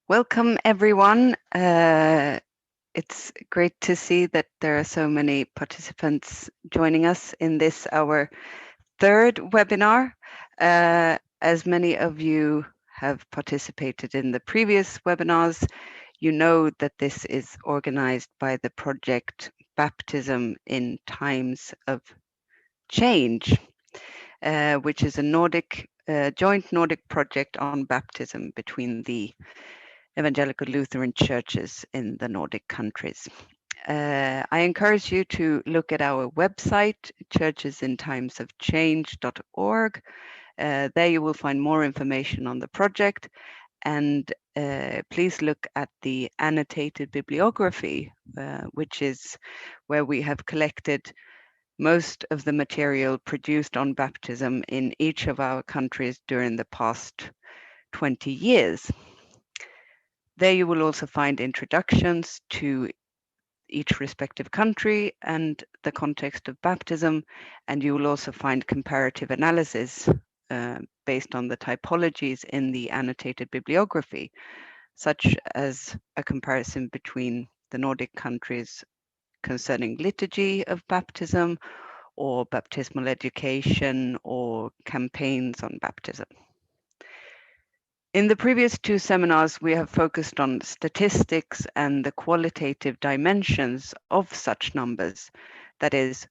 Welcome, everyone. It's great to see that there are so many participants joining us in this, our third webinar. As many of you have participated in the previous webinars, you know that this is organized by the project Baptism in Times of Change, which is a joint Nordic project on baptism between the evangelical Lutheran churches in the Nordic countries. I encourage you to look at our website, churchesintimesofchange.org. There you will find more information on the project, and please look at the annotated bibliography, which is where we have collected most of the material produced on baptism in each of our countries during the past 20 years. There you will also find introductions to each respective country and the context of baptism, and you will also find comparative analysis based on the typologies in the annotated bibliography, such as a comparison between the Nordic countries concerning liturgy of baptism, or baptismal education, or campaigns on baptism. In the previous two seminars, we have focused on statistics and the qualitative dimensions of such numbers. That is,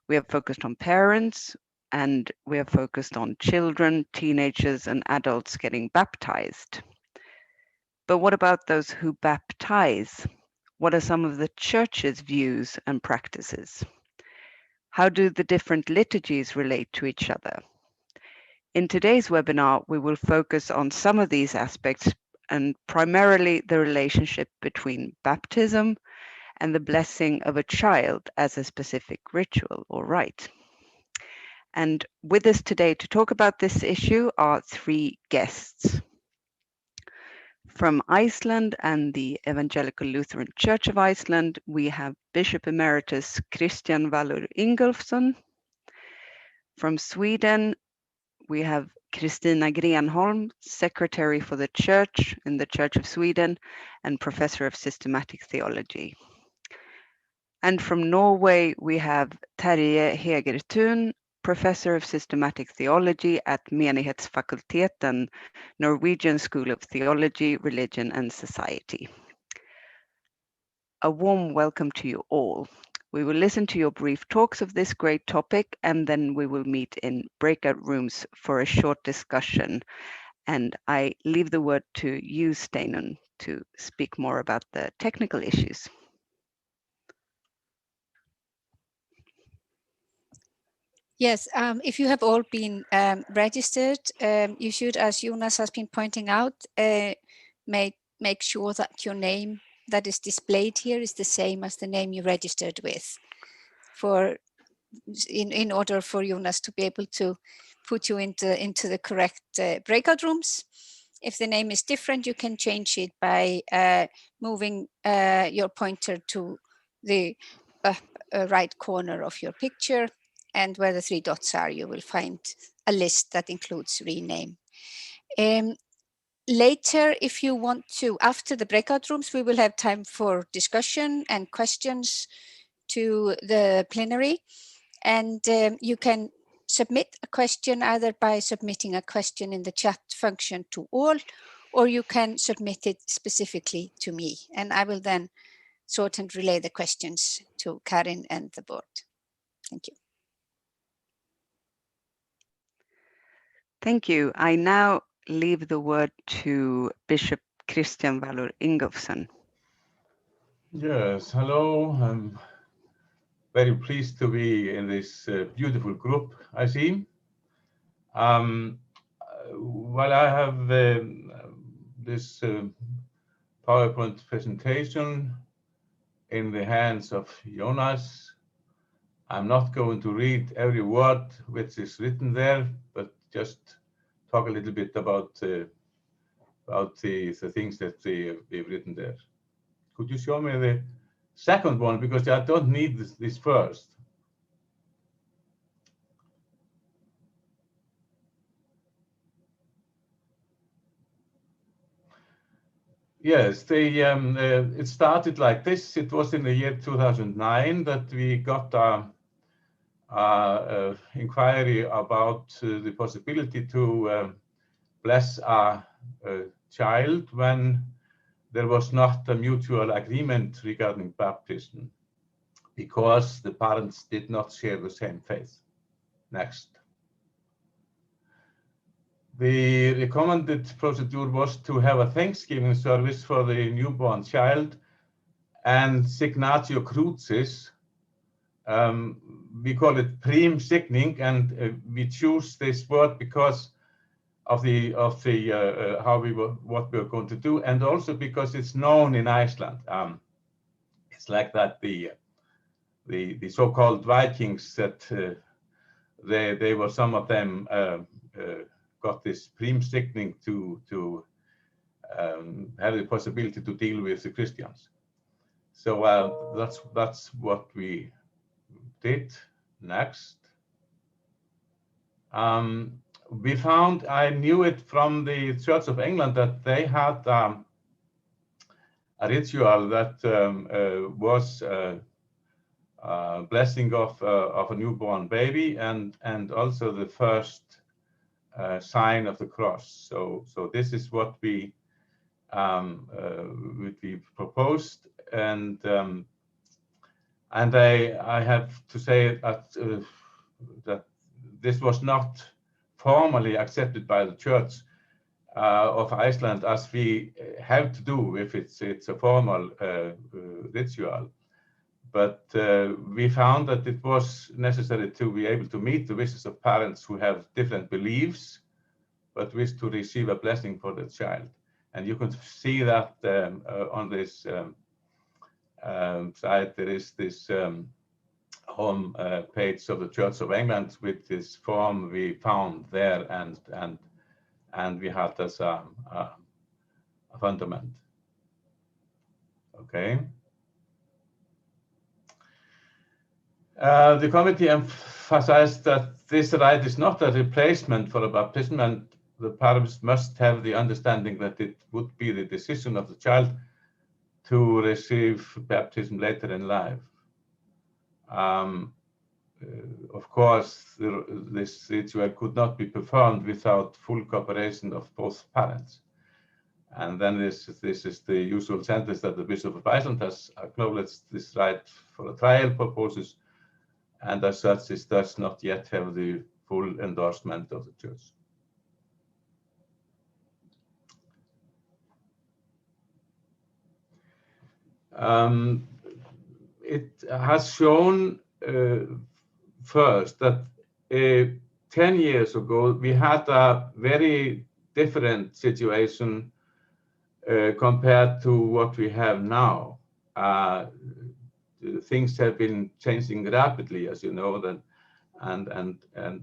we have focused on parents, and we have focused on children, teenagers, and adults getting baptized. But what about those who baptize? What are some of the church's views and practices? How do the different liturgies relate to each other? In today's webinar, we will focus on some of these aspects, and primarily the relationship between baptism and the blessing of a child as a specific ritual or rite. And with us today to talk about this issue are three guests. From Iceland and the Evangelical Lutheran Church of Iceland, we have Bishop Emeritus Kristján Valur Ingólfsson. From Sweden, we have Kristina Grenholm, Secretary for the Church in the Church of Sweden and Professor of Systematic Theology. And from Norway, we have Terje Hegertun, Professor of Systematic Theology at Menighetsfakulteten, Norwegian School of Theology, Religion and Society. A warm welcome to you all. We will listen to your brief talks of this great topic, and then we will meet in breakout rooms for a short discussion. And I leave the word to you, Steinun, to speak more about the technical issues. Yes, if you have all been registered, you should, as Jonas has been pointing out, make sure that your name that is displayed here is the same as the name you registered with, in order for Jonas to be able to put you into the correct breakout rooms. If the name is different, you can change it by moving your pointer to the right corner of your picture, and where the three dots are, you will find a list that includes rename. Later, if you want to, after the breakout rooms, we will have time for discussion and questions to the plenary. And you can submit a question either by submitting a question in the chat function to all, or you can submit it specifically to me. And I will then sort and relay the questions to Karin and the board. Thank you. Thank you. I now leave the word to Bishop Kristján Valur Ingólfsson. Yes, hello. I'm very pleased to be in this beautiful group, I see. While I have this PowerPoint presentation in the hands of Jonas, I'm not going to read every word which is written there, but just talk a little bit about the things that we've written there. Could you show me the second one, because I don't need this first. Yes, it started like this. It was in the year 2009 that we got inquiry about the possibility to bless a child when there was not a mutual agreement regarding baptism, because the parents did not share the same faith. Next. The recommended procedure was to have a Thanksgiving service for the newborn child and signatio crucis. We call it prim signing, and we choose this word because of what we were going to do, and also because it's known in Iceland. It's like that the so-called Vikings, that they were, some of them got this prim signing to have the possibility to deal with the Christians. So that's what we did. Next. We found, I knew it from the Church of England, that they had a ritual that was blessing of a newborn baby, and also the first sign of the cross. So this is what we proposed, and I have to say that this was not formally accepted by the Church of Iceland, as we have to do if it's a formal ritual. But we found that it was necessary to be able to meet the wishes of parents who have different beliefs, but wish to receive a blessing for the child. And you can see that on this site. There is this home page of the Church of England with this form we found there, and we had as a fundament. Okay. The committee emphasized that this rite is not a replacement for a baptism, and the parents must have the understanding that it would be the decision of the child to receive baptism later in life. Of course, this ritual could not be performed without full cooperation of both parents. And then this is the usual sentence that the Bishop of Iceland has acknowledged this right for trial purposes, and as such, it does not yet have the full endorsement of the Church. It has shown first that 10 years ago we had a very different situation compared to what we have now. Things have been changing rapidly, as you know, and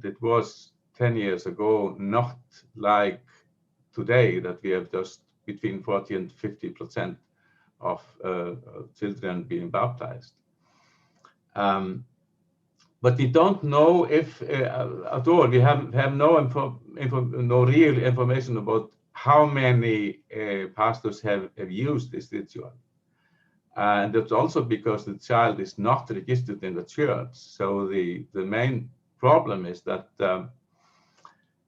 it was 10 years ago not like today, that we have just between 40 and 50% of children being baptized. But we don't know if at all. We have no real information about how many pastors have used this ritual. And that's also because the child is not registered in the church. So the main problem is that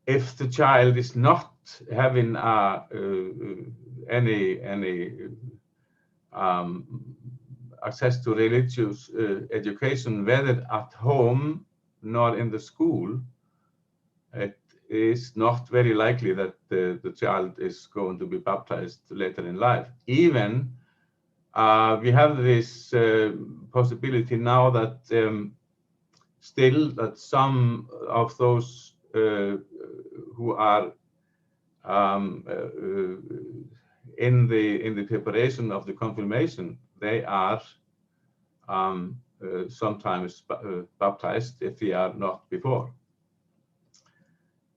if the child is not having any access to religious education, whether at home nor in the school, it is not very likely that the child is going to be baptized later in life. Even we have this possibility now that still that some of those who are in the preparation of the confirmation, they are sometimes baptized if they are not before.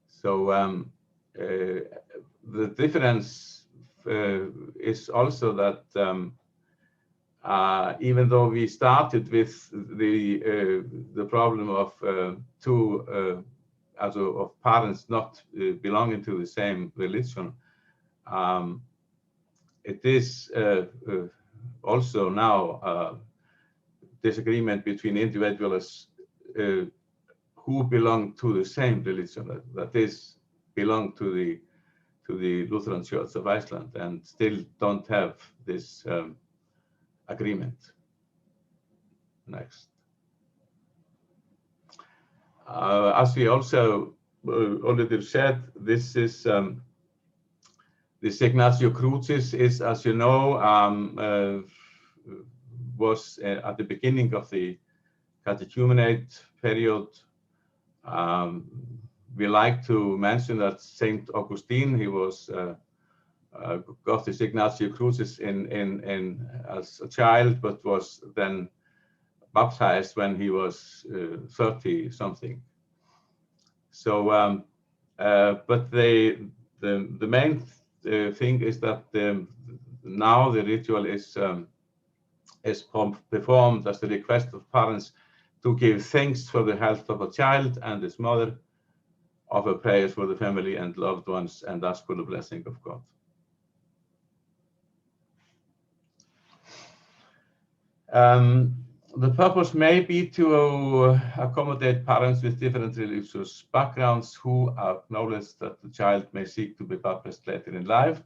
So the difference is also that even though we started with the problem of of parents not belonging to the same religion, it is also now disagreement between individuals who belong to the same religion, that is, belong to the Lutheran Church of Iceland, and still don't have this agreement. Next. As we also already said, this is this Ignatio Crucis is, as you know, was at the beginning of the catechumenate period. We like to mention that Saint Augustine, he was got this Ignatio Crucis in as a child, but was then baptized when he was 30 something. So, but the main thing is that now the ritual is performed as the request of parents to give thanks for the health of a child and his mother, offer prayers for the family and loved ones, and ask for the blessing of God. The purpose may be to accommodate parents with different religious backgrounds who acknowledge that the child may seek to be baptized later in life.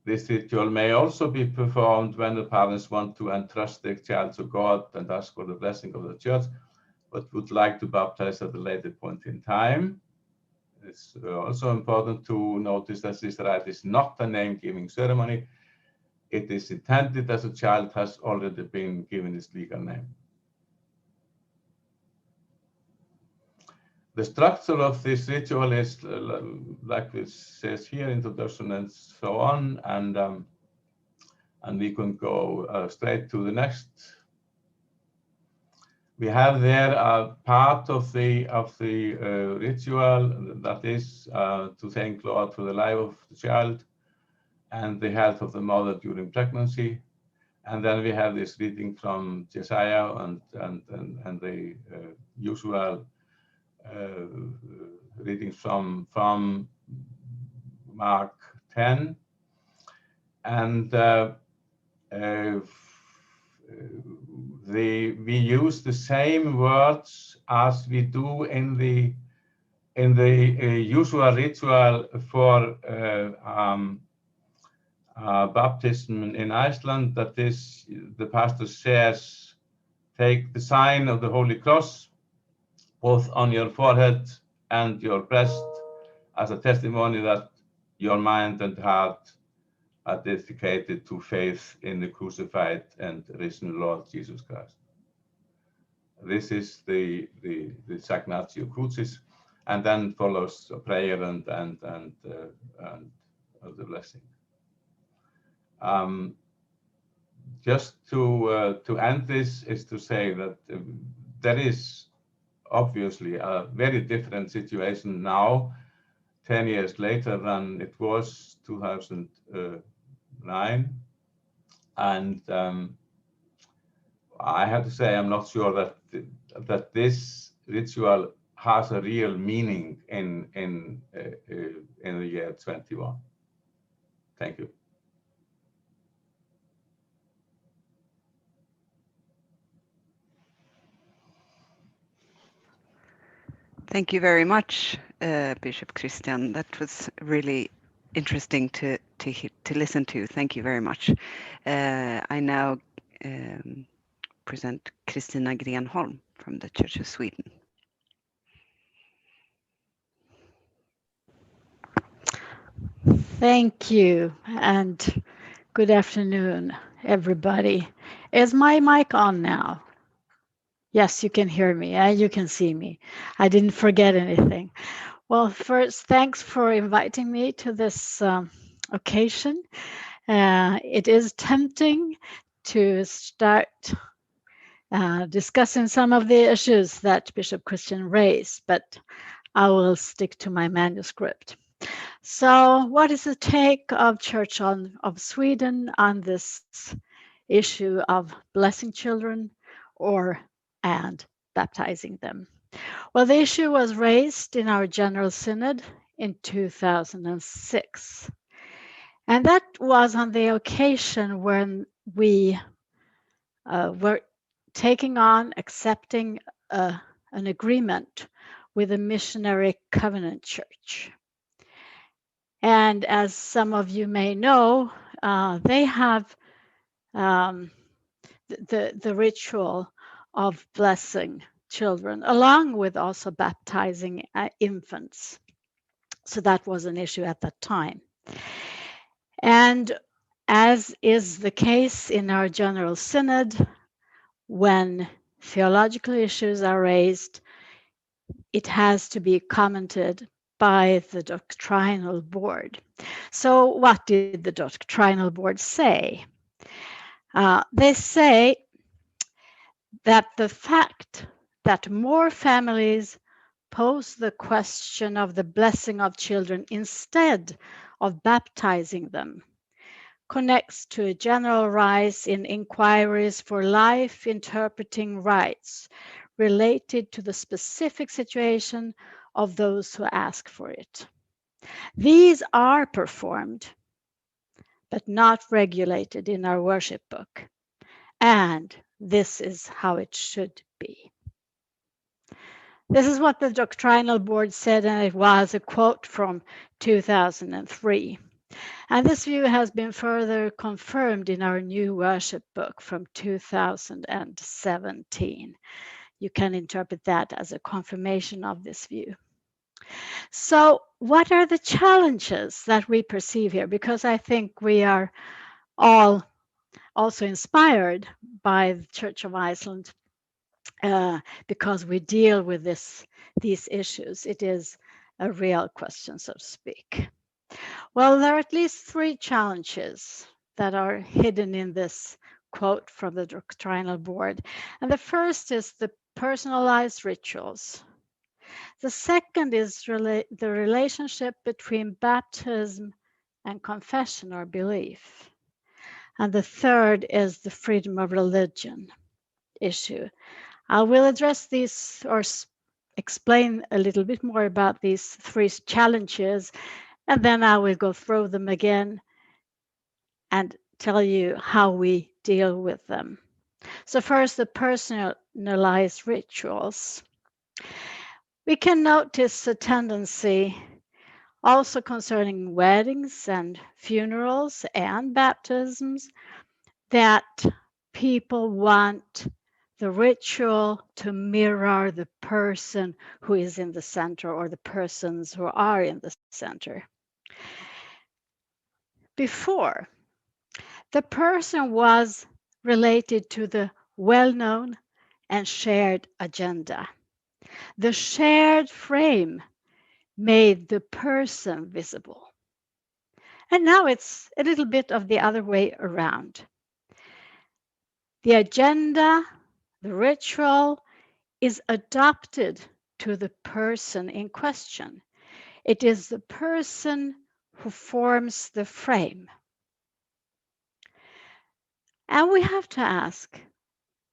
This ritual may also be performed when the parents want to entrust their child to God and ask for the blessing of the church, but would like to baptize at a later point in time. It's also important to notice that this rite is not a name-giving ceremony. It is intended as a child has already been given its legal name. The structure of this ritual is like it says here, introduction and so on, and we can go straight to the next. We have there a part of the ritual that is to thank God for the life of the child and the health of the mother during pregnancy. And then we have this reading from Jesaja and the usual readings from Mark 10. And we use the same words as we do in the usual ritual for baptism in Iceland. That is, the pastor says, take the sign of the Holy Cross both on your forehead and your breast as a testimony that your mind and heart are dedicated to faith in the crucified and risen Lord Jesus Christ. This is the Ignatio Crucis, and then follows a prayer and the blessing. Just to end this is to say that there is obviously a very different situation now, 10 years later, than it was 2009. And I have to say, I'm not sure that this ritual has a real meaning in the year 21. Thank you. Thank you very much, Bishop Christian. That was really interesting to listen to. Thank you very much. I now present Kristina Grenholm from the Church of Sweden. Thank you, and good afternoon, everybody. Is my mic on now? Yes, you can hear me and you can see me. I didn't forget anything. Well, first, thanks for inviting me to this occasion. It is tempting to start discussing some of the issues that Bishop Christian raised, but I will stick to my manuscript. So what is the take of Church of Sweden on this issue of blessing children and baptizing them? Well, the issue was raised in our General Synod in 2006. And that was on the occasion when we were accepting an agreement with a missionary covenant church. And as some of you may know, they have the ritual of blessing children, along with also baptizing infants. So that was an issue at that time. And as is the case in our General Synod, when theological issues are raised, it has to be commented by the doctrinal board. So what did the doctrinal board say? They say that the fact that more families pose the question of the blessing of children instead of baptizing them connects to a general rise in inquiries for life interpreting rights related to the specific situation of those who ask for it. These are performed, but not regulated in our worship book. And this is how it should be. This is what the doctrinal board said, and it was a quote from 2003. And this view has been further confirmed in our new worship book from 2017. You can interpret that as a confirmation of this view. So what are the challenges that we perceive here? Because I think we are all also inspired by the Church of Iceland because we deal with these issues. It is a real question, so to speak. Well, there are at least 3 challenges that are hidden in this quote from the doctrinal board. And the first is the personalized rituals. The second is the relationship between baptism and confession or belief. And the third is the freedom of religion issue. I will address these or explain a little bit more about these 3 challenges, and then I will go through them again and tell you how we deal with them. So first, the personalized rituals. We can notice a tendency also concerning weddings and funerals and baptisms that people want the ritual to mirror the person who is in the center or the persons who are in the center. Before, the person was related to the well-known and shared agenda. The shared frame made the person visible. And now it's a little bit of the other way around. The agenda, the ritual, is adapted to the person in question. It is the person who forms the frame. And we have to ask,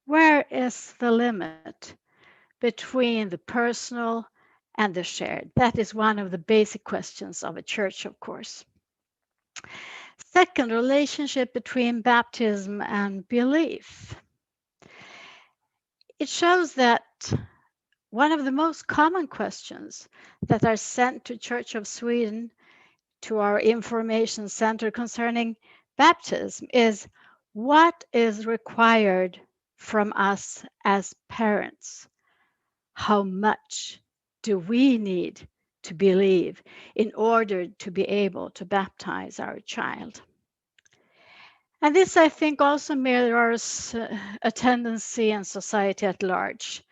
where is the limit between the personal and the shared? That is one of the basic questions of a church, of course. Second, relationship between baptism and belief. It shows that one of the most common questions that are sent to Church of Sweden, to our information center concerning baptism, is what is required from us as parents? How much do we need to believe in order to be able to baptize our child? And this, I think, also mirrors a tendency in society at large.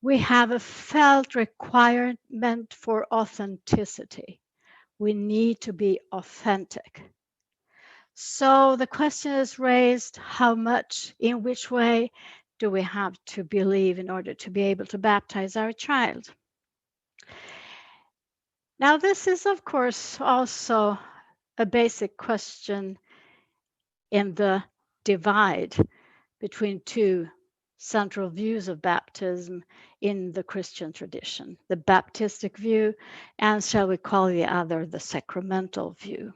We have a felt requirement for authenticity. We need to be authentic. So the question is raised, how much, in which way do we have to believe in order to be able to baptize our child? Now, this is, of course, also a basic question in the divide between 2 central views of baptism in the Christian tradition, the Baptistic view, and shall we call the other the sacramental view.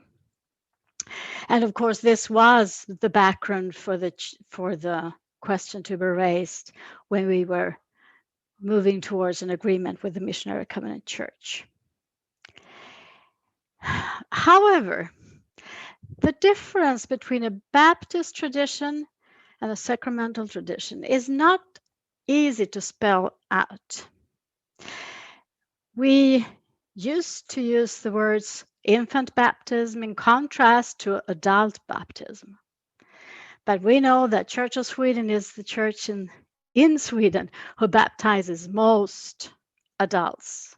And of course, this was the background for the question to be raised when we were moving towards an agreement with the Missionary Covenant Church. However, the difference between a Baptist tradition and a sacramental tradition is not easy to spell out. We used to use the words infant baptism in contrast to adult baptism. But we know that Church of Sweden is the church in Sweden who baptizes most adults.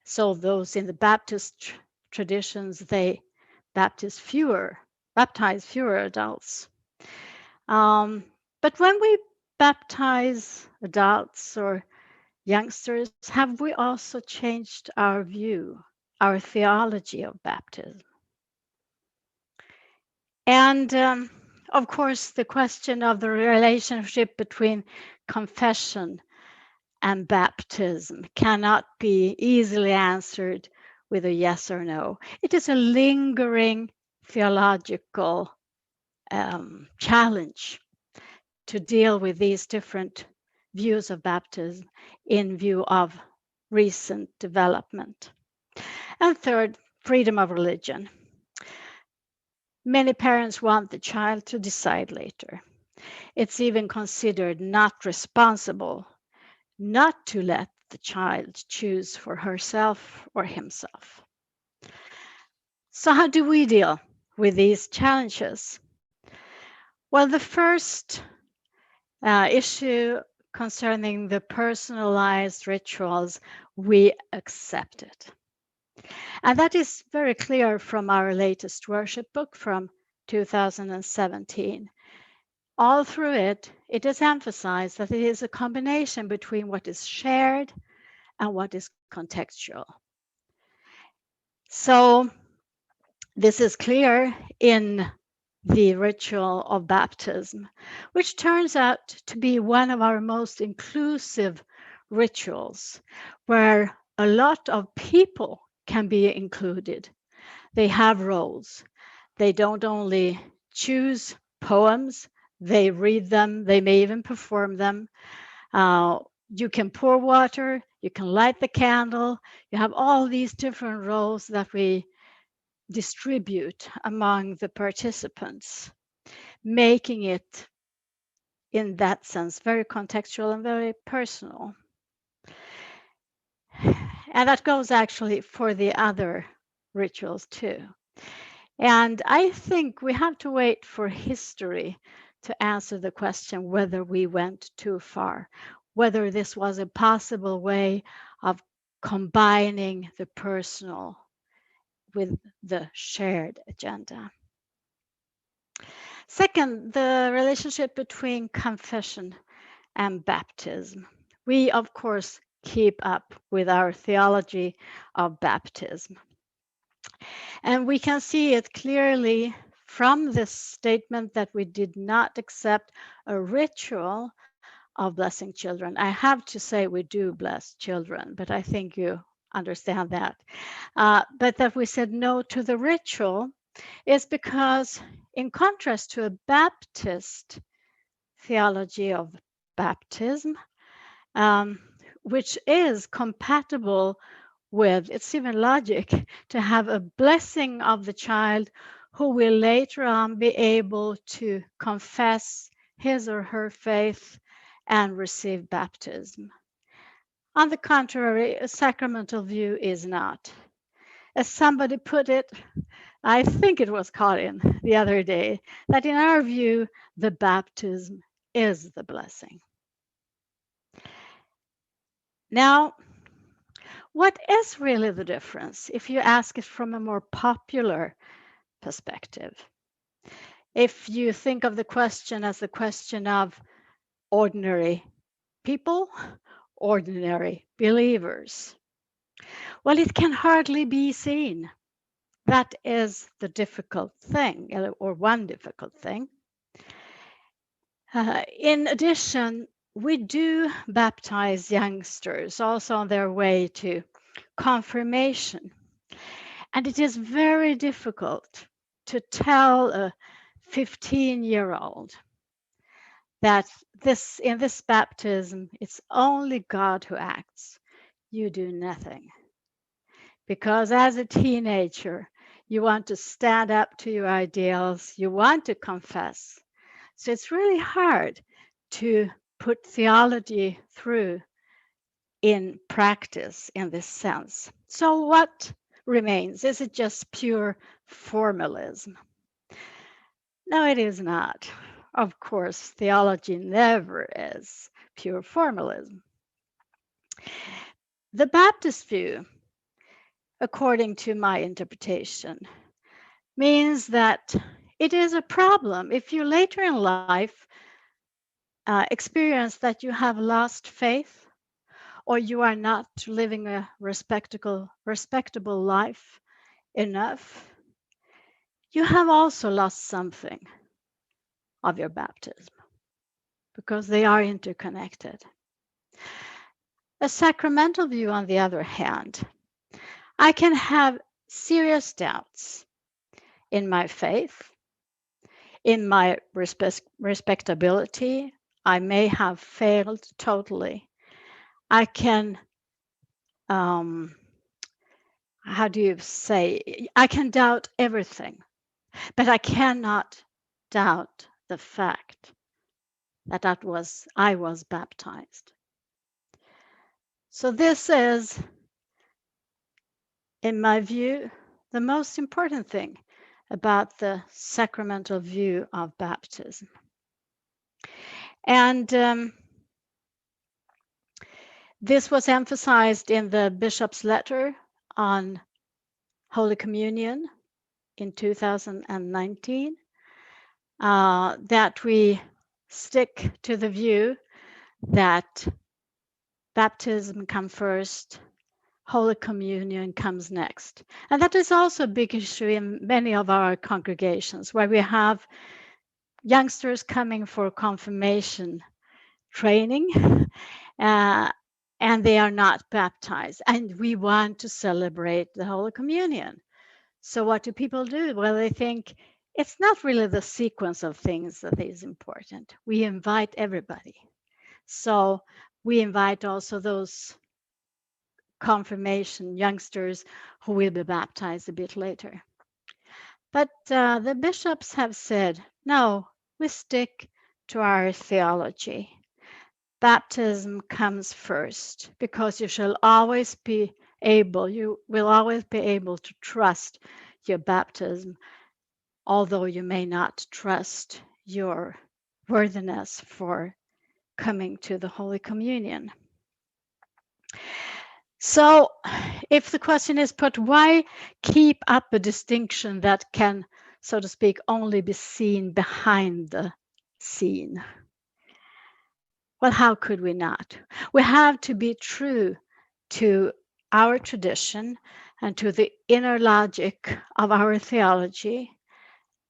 So those in the Baptist traditions, they baptize fewer adults. But when we baptize adults or youngsters, have we also changed our view, our theology of baptism? And of course, the question of the relationship between confession and baptism cannot be easily answered with a yes or no. It is a lingering theological challenge to deal with these different views of baptism in view of recent development. And third, freedom of religion. Many parents want the child to decide later. It's even considered not responsible not to let the child choose for herself or himself. So how do we deal with these challenges? Well, the first issue concerning the personalized rituals, we accept it. And that is very clear from our latest worship book from 2017. All through it, it is emphasized that it is a combination between what is shared and what is contextual. So this is clear in the ritual of baptism, which turns out to be one of our most inclusive rituals, where a lot of people can be included. They have roles. They don't only choose poems, they read them, they may even perform them. You can pour water, you can light the candle, you have all these different roles that we distribute among the participants, making it, in that sense, very contextual and very personal. And that goes actually for the other rituals too. And I think we have to wait for history to answer the question whether we went too far, whether this was a possible way of combining the personal with the shared agenda. Second, the relationship between confession and baptism. We, of course, keep up with our theology of baptism. And we can see it clearly from this statement that we did not accept a ritual of blessing children. I have to say we do bless children, but I think you understand that. But that we said no to the ritual is because, in contrast to a Baptist theology of baptism, which is compatible with, it's even logic, to have a blessing of the child who will later on be able to confess his or her faith and receive baptism. On the contrary, a sacramental view is not. As somebody put it, I think it was Karin the other day, that in our view, the baptism is the blessing. Now, what is really the difference if you ask it from a more popular perspective? If you think of the question as the question of ordinary people, ordinary believers, well, it can hardly be seen. That is the difficult thing, or one difficult thing. In addition, we do baptize youngsters also on their way to confirmation. And it is very difficult to tell a 15-year-old that in this baptism, it's only God who acts. You do nothing. Because as a teenager, you want to stand up to your ideals, you want to confess. So it's really hard to put theology through in practice in this sense. So what remains? Is it just pure formalism? No, it is not. Of course, theology never is pure formalism. The Baptist view, according to my interpretation, means that it is a problem if you later in life experience that you have lost faith, or you are not living a respectable life enough, you have also lost something of your baptism, because they are interconnected. A sacramental view, on the other hand, I can have serious doubts in my faith, in my respectability. I may have failed totally. I can, how do you say, I can doubt everything, but I cannot doubt the fact that I was baptized. So this is, in my view, the most important thing about the sacramental view of baptism. And this was emphasized in the bishop's letter on Holy Communion in 2019, that we stick to the view that baptism comes first, Holy Communion comes next. And that is also a big issue in many of our congregations, where we have youngsters coming for confirmation training, and they are not baptized. And we want to celebrate the Holy Communion. So what do people do? Well, they think it's not really the sequence of things that is important. We invite everybody. So we invite also those confirmation youngsters who will be baptized a bit later. But the bishops have said, no, we stick to our theology. Baptism comes first, because you will always be able to trust your baptism, although you may not trust your worthiness for coming to the Holy Communion. So if the question is put, why keep up a distinction that can, so to speak, only be seen behind the scene? Well, how could we not? We have to be true to our tradition and to the inner logic of our theology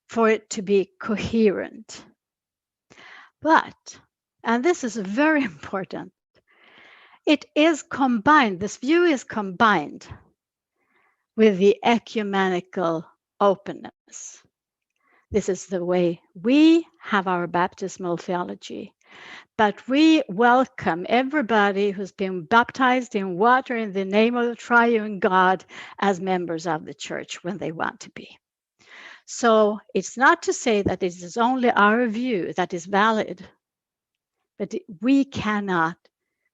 for it to be coherent. But, and this is very important, it is combined, this view is combined with the ecumenical openness. This is the way we have our baptismal theology. But we welcome everybody who's been baptized in water in the name of the triune God as members of the church when they want to be. So it's not to say that it is only our view that is valid, but we cannot,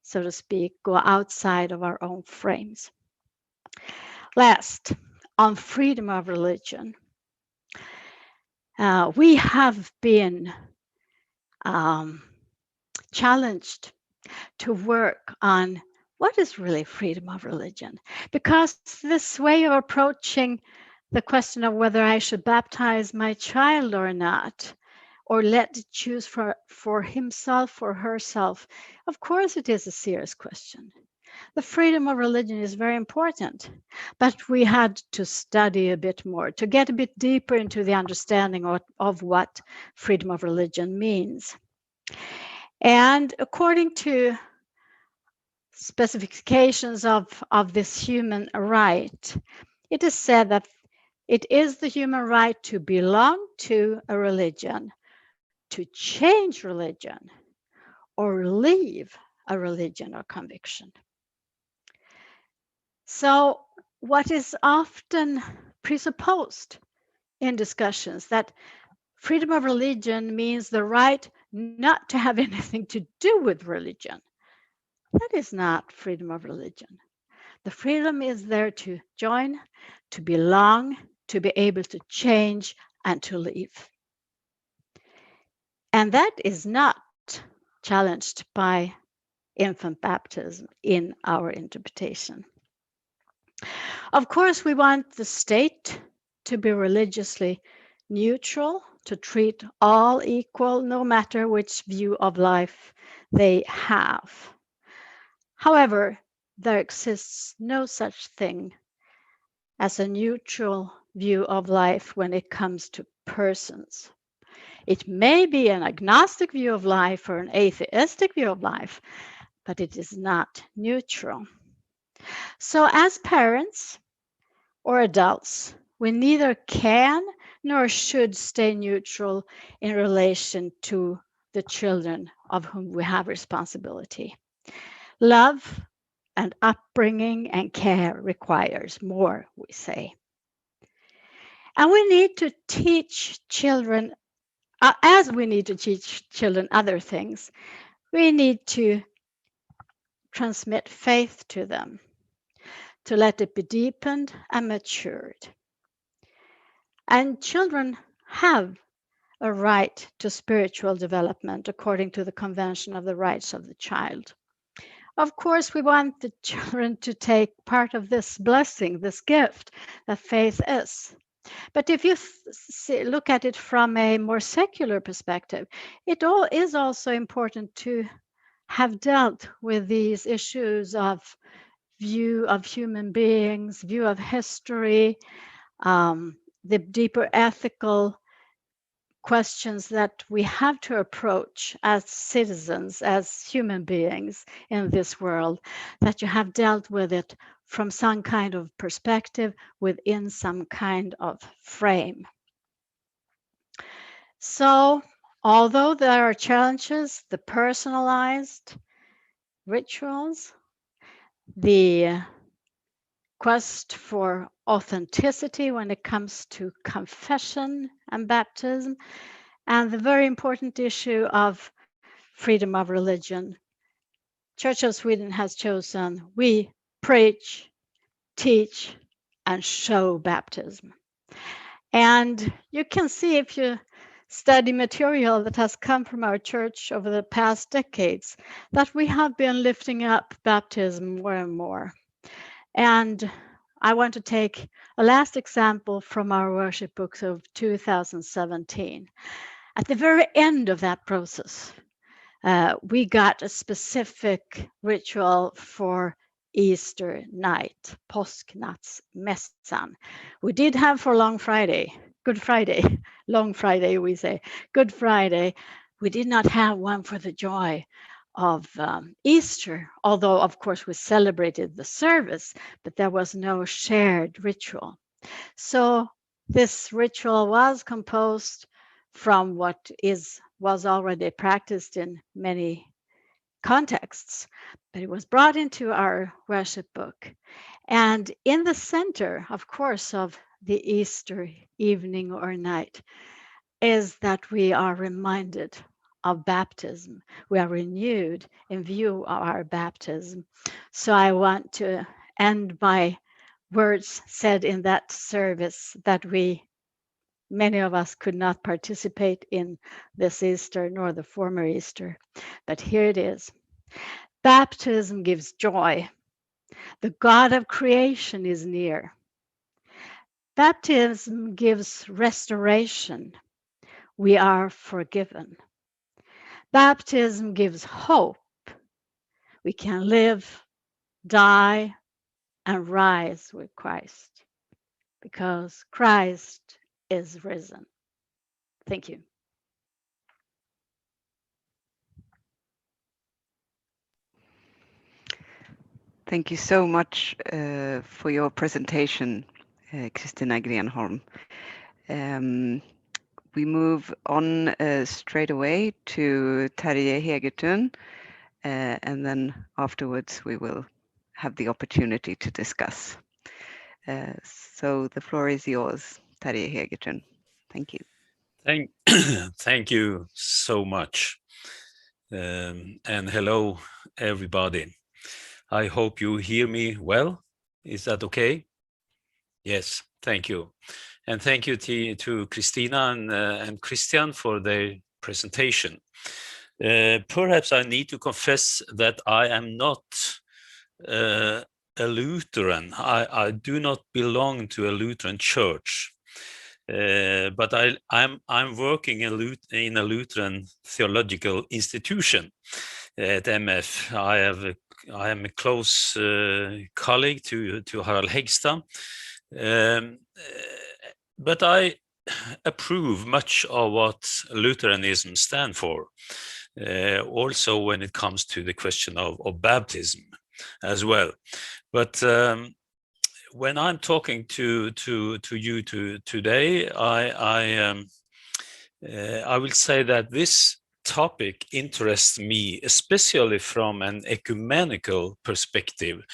so to speak, go outside of our own frames. Last, on freedom of religion. We have been challenged to work on what is really freedom of religion, because this way of approaching the question of whether I should baptize my child or not, or let it choose for himself or herself, of course it is a serious question. The freedom of religion is very important, but we had to study a bit more to get a bit deeper into the understanding of what freedom of religion means. And according to specifications of this human right, it is said that It is the human right to belong to a religion, to change religion, or leave a religion or conviction. So, what is often presupposed in discussions that freedom of religion means the right not to have anything to do with religion. That is not freedom of religion. The freedom is there to join, to belong, to be able to change, and to leave. And that is not challenged by infant baptism in our interpretation. Of course, we want the state to be religiously neutral, to treat all equal, no matter which view of life they have. However, there exists no such thing as a neutral view of life when it comes to persons. It may be an agnostic view of life or an atheistic view of life, but it is not neutral. So as parents or adults, we neither can nor should stay neutral in relation to the children of whom we have responsibility. Love and upbringing and care requires more, we say. And we need to teach children, as we need to teach children other things, we need to transmit faith to them, to let it be deepened and matured. And children have a right to spiritual development according to the Convention of the Rights of the Child. Of course, we want the children to take part of this blessing, this gift that faith is. But if you look at it from a more secular perspective, it is also important to have dealt with these issues of view of human beings, view of history, the deeper ethical questions that we have to approach as citizens, as human beings in this world, that you have dealt with it from some kind of perspective within some kind of frame. So, although there are challenges, the personalized rituals, the quest for authenticity when it comes to confession and baptism, and the very important issue of freedom of religion. Church of Sweden has chosen we preach, teach, and show baptism. And you can see if you study material that has come from our church over the past decades that we have been lifting up baptism more and more. And I want to take a last example from our worship books of 2017. At the very end of that process, we got a specific ritual for Easter night, Påsknattsmässan. We did have for Long Friday, Good Friday, Long Friday we say, Good Friday. We did not have one for the joy of Easter, although of course we celebrated the service, but there was no shared ritual. So this ritual was composed from what was already practiced in many contexts, but it was brought into our worship book. And in the center, of course, of the Easter evening or night is that we are reminded of baptism. We are renewed in view of our baptism. So I want to end my words said in that service that many of us could not participate in this Easter nor the former Easter, but here it is. Baptism gives joy. The God of creation is near. Baptism gives restoration. We are forgiven. Baptism gives hope. We can live, die, and rise with Christ because Christ is risen. Thank you. Thank you so much for your presentation. Kristina Grenholm. We move on straight away to Terje Hegertun, and then afterwards we will have the opportunity to discuss. So the floor is yours, Terje Hegertun. Thank you. Thank you so much. And hello, everybody. I hope you hear me well. Is that okay? Yes, thank you. And thank you to Kristina and Christian for their presentation. Perhaps I need to confess that I am not a Lutheran. I do not belong to a Lutheran church. But I'm working in a Lutheran theological institution at MF. I am a close colleague to Harald Hegstad, but I approve much of what Lutheranism stands for, also when it comes to the question of baptism as well. But when I'm talking to you today, I will say that this topic interests me, especially from an ecumenical perspective,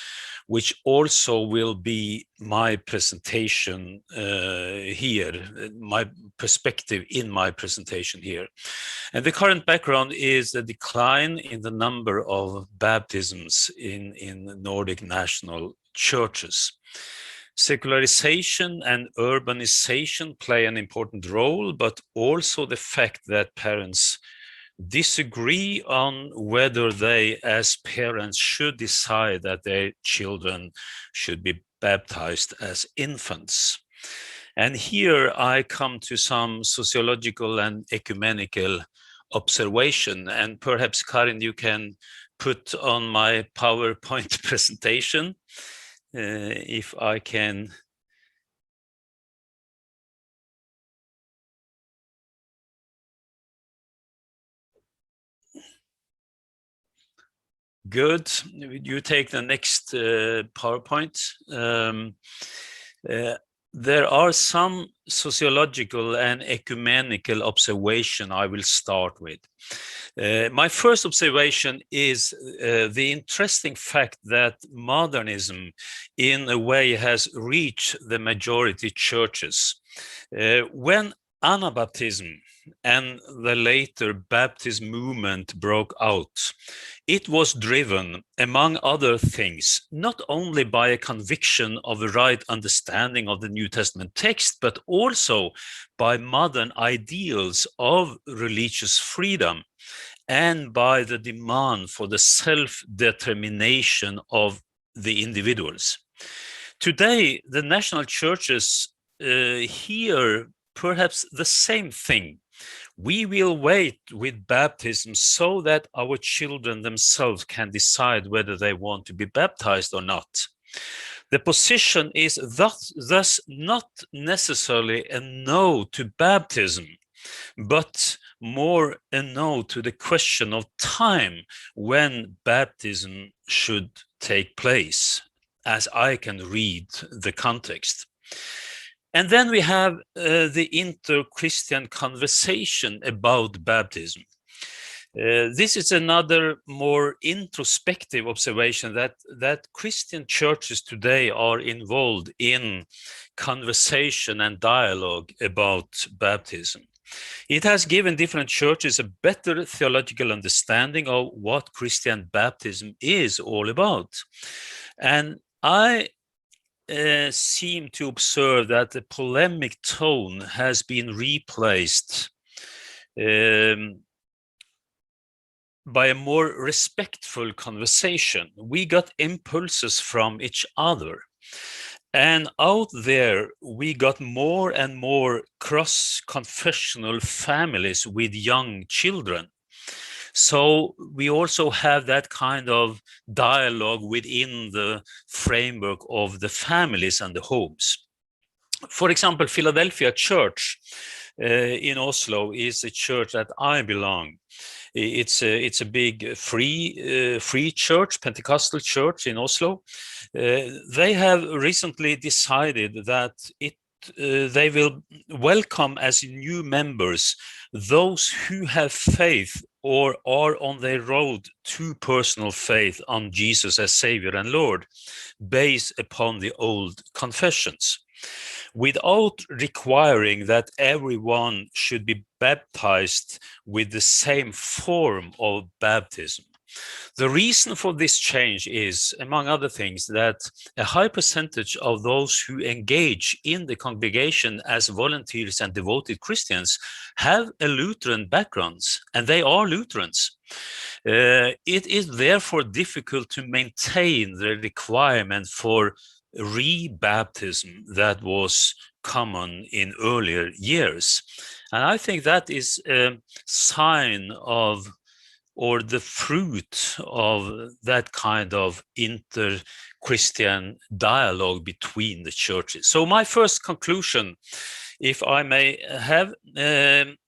which also will be my presentation here, my perspective in my presentation here. And the current background is the decline in the number of baptisms in Nordic national churches. Secularization and urbanization play an important role, but also the fact that parents disagree on whether they, as parents, should decide that their children should be baptized as infants. And here I come to some sociological and ecumenical observation, and perhaps Karin, you can put on my PowerPoint presentation. If I can. Good. You take the next PowerPoint. There are some sociological and ecumenical observation I will start with. My first observation is the interesting fact that modernism in a way has reached the majority churches. When Anabaptism and the later Baptist movement broke out, it was driven, among other things, not only by a conviction of the right understanding of the New Testament text, but also by modern ideals of religious freedom and by the demand for the self-determination of the individuals. Today, the national churches hear perhaps the same thing. We will wait with baptism so that our children themselves can decide whether they want to be baptized or not. The position is thus not necessarily a no to baptism, but more a no to the question of time when baptism should take place, as I can read the context. And then we have the inter-Christian conversation about baptism. This is another more introspective observation that Christian churches today are involved in conversation and dialogue about baptism. It has given different churches a better theological understanding of what Christian baptism is all about. And I seem to observe that the polemic tone has been replaced by a more respectful conversation. We got impulses from each other. And out there, we got more and more cross-confessional families with young children. So we also have that kind of dialogue within the framework of the families and the homes. For example, Philadelphia Church in Oslo is a church that I belong. It's a big free church, Pentecostal church in Oslo. They have recently decided that they will welcome as new members those who have faith or are on their road to personal faith on Jesus as Savior and Lord, based upon the old confessions, without requiring that everyone should be baptized with the same form of baptism. The reason for this change is, among other things, that a high percentage of those who engage in the congregation as volunteers and devoted Christians have a Lutheran backgrounds, and they are Lutherans. It is therefore difficult to maintain the requirement for re-baptism that was common in earlier years. And I think that is a sign of, or the fruit of, that kind of inter-Christian dialogue between the churches. So my first conclusion, if I may have,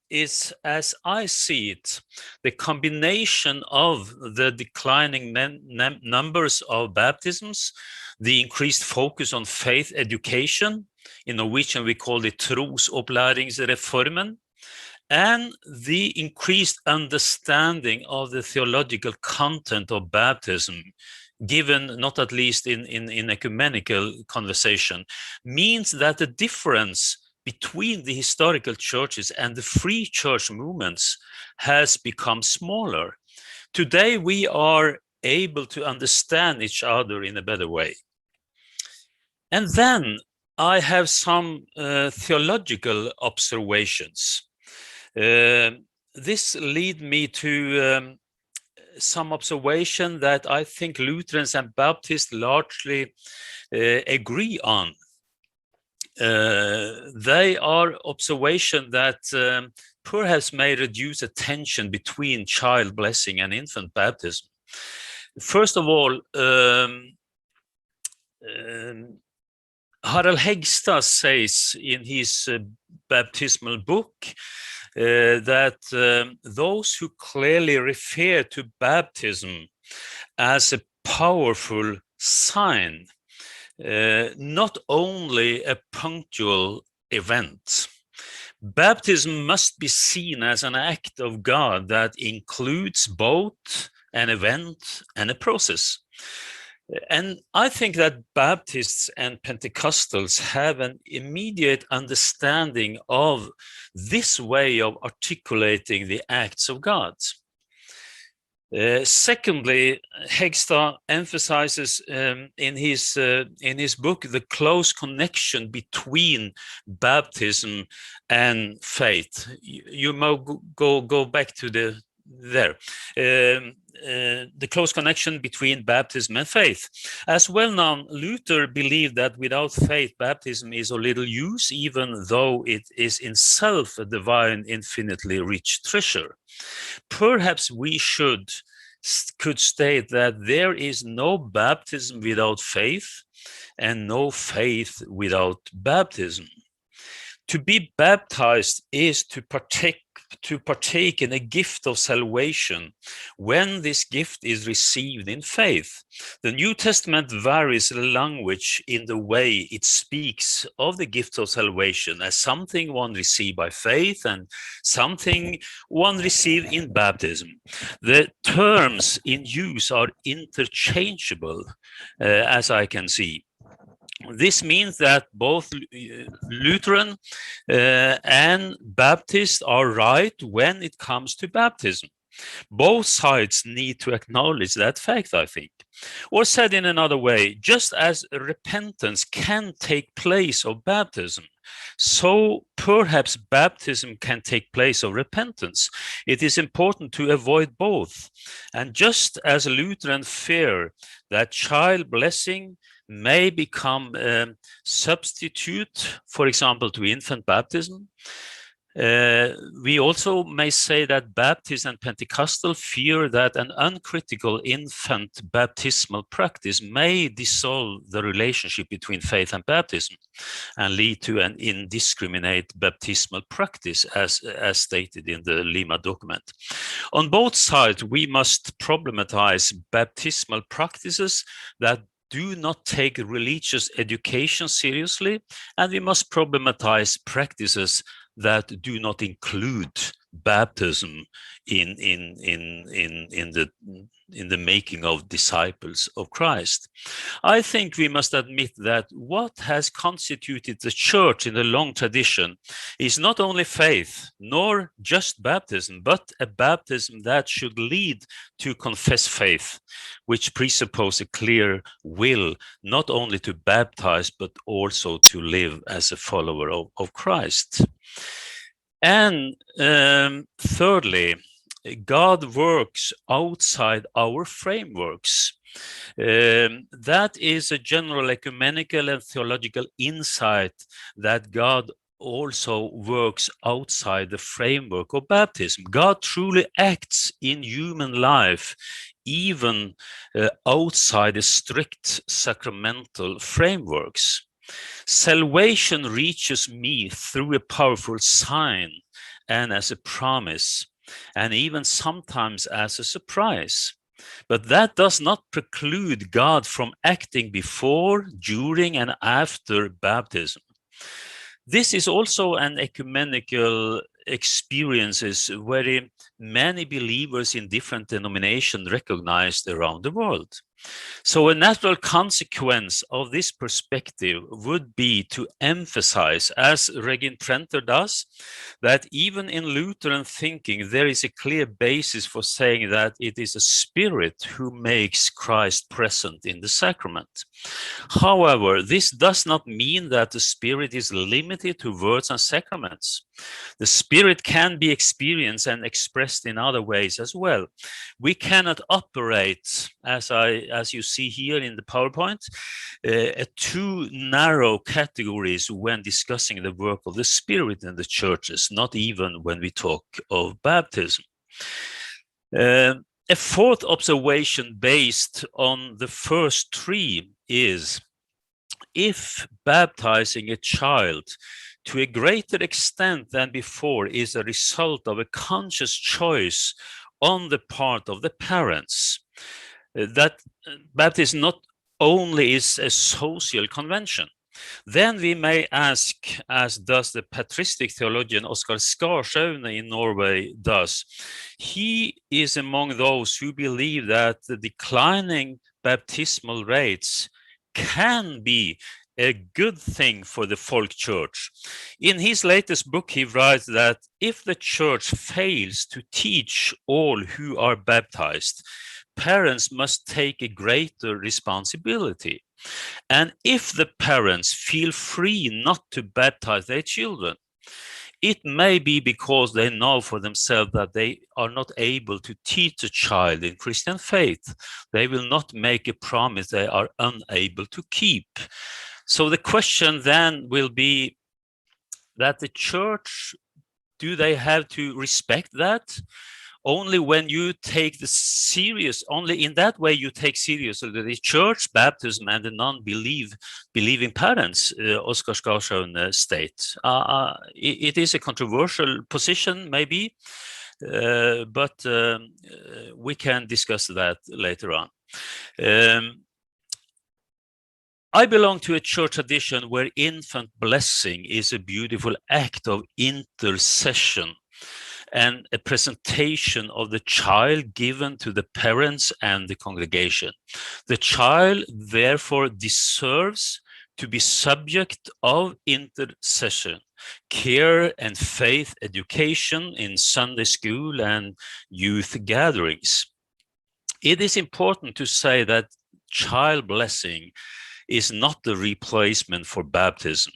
is, as I see it, the combination of the declining numbers of baptisms, the increased focus on faith education, in Norwegian we call it trosopplæringsreformen, and the increased understanding of the theological content of baptism, given not at least in ecumenical conversation, means that the difference between the historical churches and the free church movements has become smaller. Today we are able to understand each other in a better way. And then I have some theological observations. This lead me to some observation that I think Lutherans and Baptists largely agree on. They are observation that perhaps may reduce a tension between child blessing and infant baptism. First of all, Harald Hegstad says in his baptismal book that those who clearly refer to baptism as a powerful sign, not only a punctual event. Baptism must be seen as an act of God that includes both an event and a process. And I think that Baptists and Pentecostals have an immediate understanding of this way of articulating the acts of God. Secondly, Hegstad emphasizes in his book the close connection between baptism and faith. You may go back to the close connection between baptism and faith. As well known, Luther believed that without faith, baptism is of little use, even though it is in self a divine, infinitely rich treasure. Perhaps we could state that there is no baptism without faith and no faith without baptism. To be baptized is to partake in a gift of salvation when this gift is received in faith. The New Testament varies the language in the way it speaks of the gift of salvation as something one received by faith and something one received in baptism. The terms in use are interchangeable, as I can see. This means that both Lutheran and Baptist are right when it comes to baptism. Both sides need to acknowledge that fact, I think. Or said in another way, just as repentance can take place of baptism, so perhaps baptism can take place of repentance. It is important to avoid both. And just as Lutheran fear that child blessing may become a substitute, for example, to infant baptism, We also may say that Baptist and Pentecostal fear that an uncritical infant baptismal practice may dissolve the relationship between faith and baptism and lead to an indiscriminate baptismal practice, as stated in the Lima document. On both sides, we must problematize baptismal practices that do not take religious education seriously, and we must problematize practices that do not include baptism in the making of disciples of Christ. I think we must admit that what has constituted the church in the long tradition is not only faith, nor just baptism, but a baptism that should lead to confess faith, which presupposes a clear will not only to baptize, but also to live as a follower of Christ. And thirdly, God works outside our frameworks. That is a general ecumenical and theological insight that God also works outside the framework of baptism. God truly acts in human life, even outside the strict sacramental frameworks. Salvation reaches me through a powerful sign and as a promise, and even sometimes as a surprise. But that does not preclude God from acting before, during, and after baptism. This is also an ecumenical experience where many believers in different denominations recognized around the world. So a natural consequence of this perspective would be to emphasize, as Regin Prenter does, that even in Lutheran thinking, there is a clear basis for saying that it is a spirit who makes Christ present in the sacrament. However, this does not mean that the spirit is limited to words and sacraments. The spirit can be experienced and expressed in other ways as well. We cannot operate, as you see here in the PowerPoint, two narrow categories when discussing the work of the Spirit in the churches, not even when we talk of baptism. A fourth observation based on the first three is, if baptizing a child to a greater extent than before is a result of a conscious choice on the part of the parents, that baptism not only is a social convention, then we may ask, as does the patristic theologian Oskar Skarsaune in Norway does. He is among those who believe that the declining baptismal rates can be a good thing for the folk church. In his latest book, he writes that if the church fails to teach all who are baptized, parents must take a greater responsibility. And if the parents feel free not to baptize their children, it may be because they know for themselves that they are not able to teach a child in Christian faith. They will not make a promise they are unable to keep. So the question then will be that the church, do they have to respect that? Only when you take the serious, only in that way you take seriously the church, baptism, and the non-believing parents, Oskar Skarsaune states. It is a controversial position, maybe, but we can discuss that later on. I belong to a church tradition where infant blessing is a beautiful act of intercession and a presentation of the child given to the parents and the congregation. The child therefore deserves to be subject of intercession, care and faith education in Sunday school and youth gatherings. It is important to say that child blessing is not the replacement for baptism,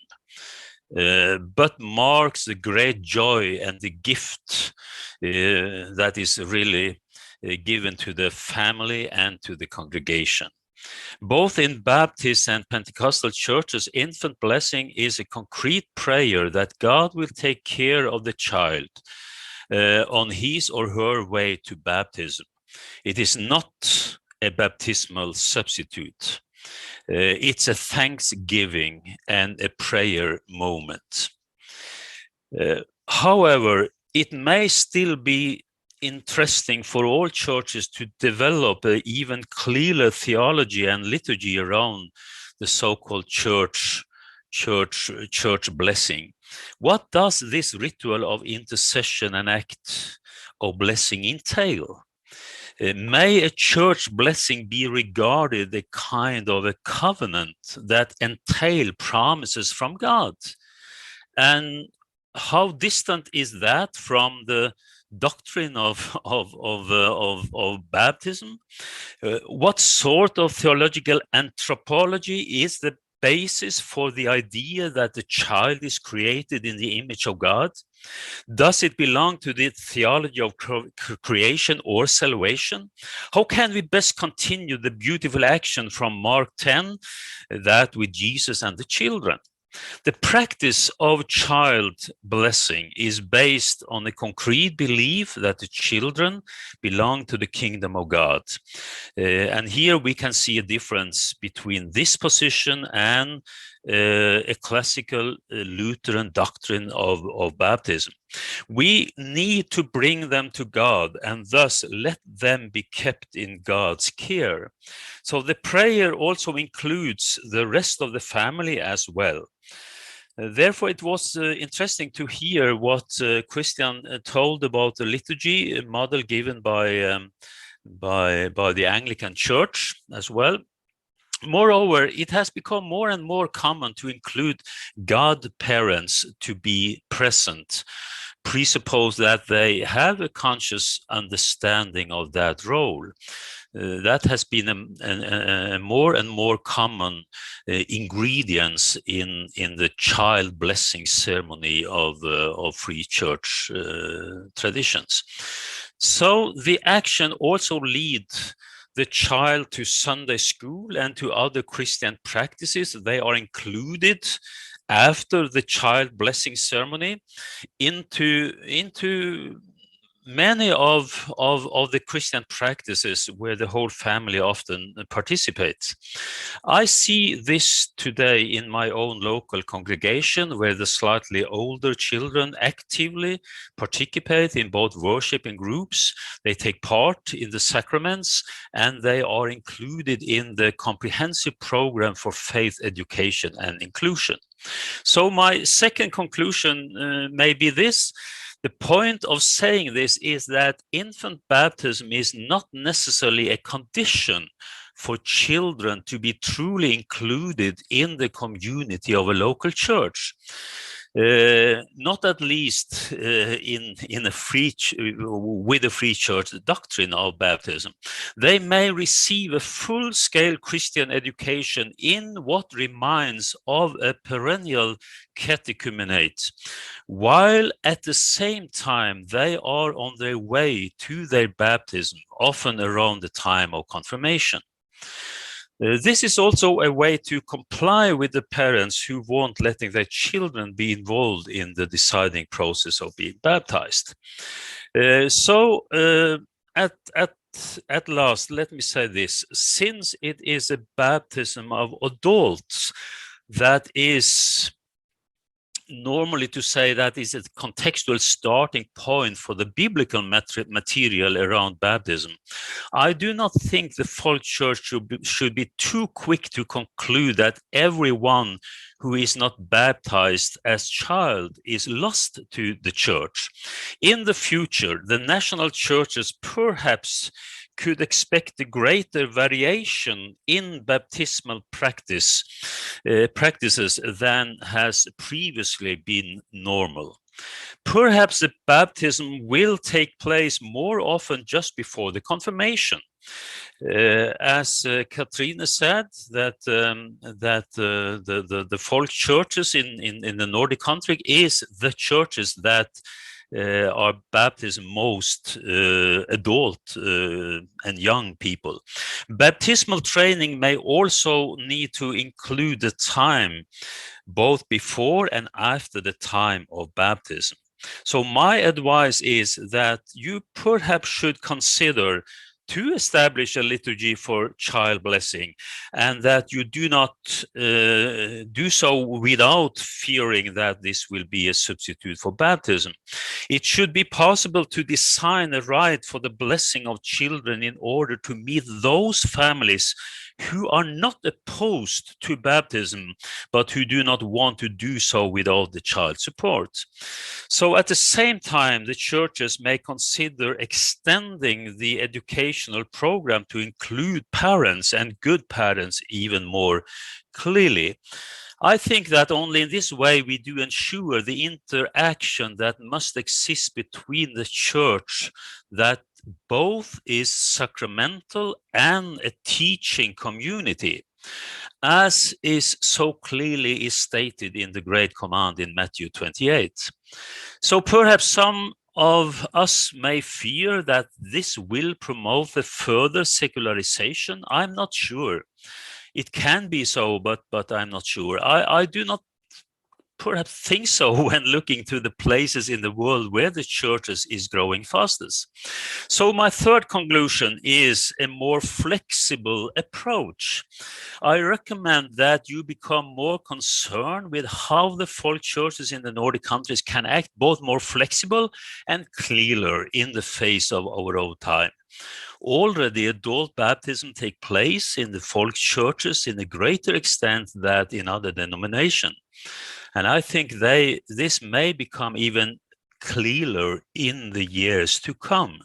but marks the great joy and the gift that is really given to the family and to the congregation. Both in Baptist and Pentecostal churches, infant blessing is a concrete prayer that God will take care of the child on his or her way to baptism. It is not a baptismal substitute. It's a thanksgiving and a prayer moment. However, it may still be interesting for all churches to develop an even clearer theology and liturgy around the so-called church blessing. What does this ritual of intercession and act of blessing entail? May a church blessing be regarded a kind of a covenant that entail promises from God? And how distant is that from the doctrine of baptism? What sort of theological anthropology is the basis for the idea that the child is created in the image of God? Does it belong to the theology of creation or salvation? How can we best continue the beautiful action from Mark 10, that with Jesus and the children? The practice of child blessing is based on a concrete belief that the children belong to the kingdom of God. And here we can see a difference between this position and a classical Lutheran doctrine of baptism. We need to bring them to God and thus let them be kept in God's care. So the prayer also includes the rest of the family as well. Therefore, it was interesting to hear what Christian told about the liturgy model given by the Anglican Church as well. Moreover, it has become more and more common to include godparents to be present, presuppose that they have a conscious understanding of that role. That has been a more and more common ingredients in the child blessing ceremony of free church traditions. So the action also leads the child to Sunday school and to other Christian practices. They are included after the child blessing ceremony into many of the Christian practices where the whole family often participates. I see this today in my own local congregation, where the slightly older children actively participate in both worship and groups. They take part in the sacraments, and they are included in the comprehensive program for faith education and inclusion. So my second conclusion may be this. The point of saying this is that infant baptism is not necessarily a condition for children to be truly included in the community of a local church. Not at least with a free church doctrine of baptism. They may receive a full-scale Christian education in what reminds of a perennial catechumenate, while at the same time they are on their way to their baptism, often around the time of confirmation. This is also a way to comply with the parents who won't letting their children be involved in the deciding process of being baptized. At last, let me say this. Since it is a baptism of adults, that is normally to say that is a contextual starting point for the biblical material around baptism. I do not think the folk church should be too quick to conclude that everyone who is not baptized as child is lost to the church. In the future, the national churches perhaps could expect a greater variation in baptismal practices than has previously been normal. Perhaps the baptism will take place more often just before the confirmation. As Katrine said, that the folk churches in the Nordic country is the churches that are baptized most adult and young people. Baptismal training may also need to include the time both before and after the time of baptism. So my advice is that you perhaps should consider to establish a liturgy for child blessing, and that you do not do so without fearing that this will be a substitute for baptism. It should be possible to design a rite for the blessing of children in order to meet those families who are not opposed to baptism, but who do not want to do so without the child's support. So at the same time, the churches may consider extending the educational program to include parents, and good parents even more clearly. I think that only in this way we do ensure the interaction that must exist between the church, that both is sacramental and a teaching community, as is so clearly stated in the Great Command in Matthew 28. So perhaps some of us may fear that this will promote a further secularization. I'm not sure. It can be so, but I'm not sure. I do not perhaps think so when looking to the places in the world where the churches is growing fastest. So my third conclusion is a more flexible approach. I recommend that you become more concerned with how the folk churches in the Nordic countries can act both more flexible and clearer in the face of our own time. Already adult baptism take place in the folk churches in a greater extent than in other denominations. And I think this may become even clearer in the years to come.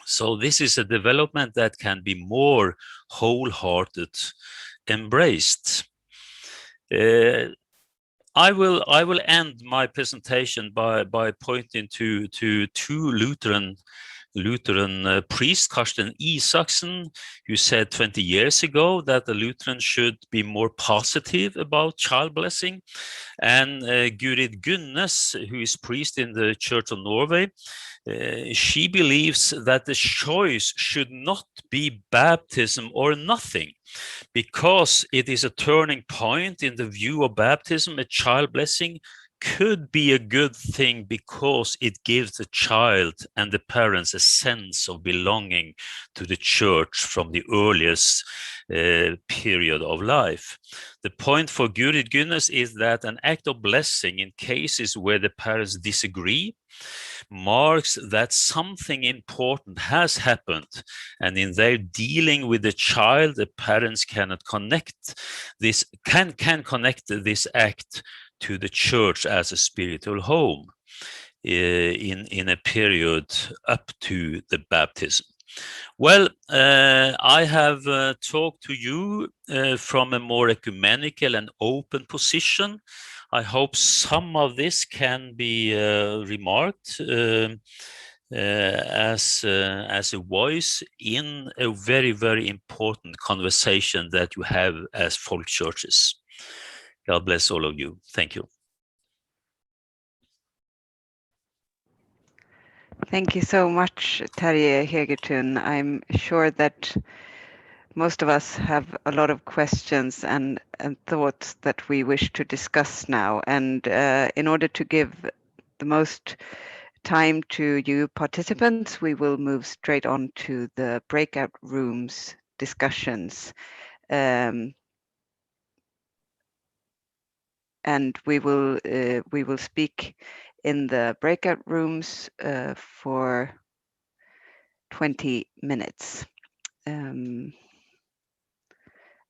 So this is a development that can be more wholehearted embraced. I will end my presentation by pointing to two Lutheran priest, Karsten Isaksen, who said 20 years ago that the Lutheran should be more positive about child blessing, and Gurid Gunnes, who is priest in the Church of Norway. She believes that the choice should not be baptism or nothing, because it is a turning point in the view of baptism. A child blessing could be a good thing because it gives the child and the parents a sense of belonging to the church from the earliest period of life. The point for Gurid Gunnes is that an act of blessing in cases where the parents disagree marks that something important has happened, and in their dealing with the child, the parents cannot connect this, can connect this act to the church as a spiritual home in a period up to the baptism. Well, I have talked to you from a more ecumenical and open position. I hope some of this can be remarked as a voice in a very, very important conversation that you have as folk churches. God bless all of you. Thank you. Thank you so much, Terje Hegertun. I'm sure that most of us have a lot of questions and thoughts that we wish to discuss now. And in order to give the most time to you participants, we will move straight on to the breakout rooms discussions. And we will speak in the breakout rooms for 20 minutes. And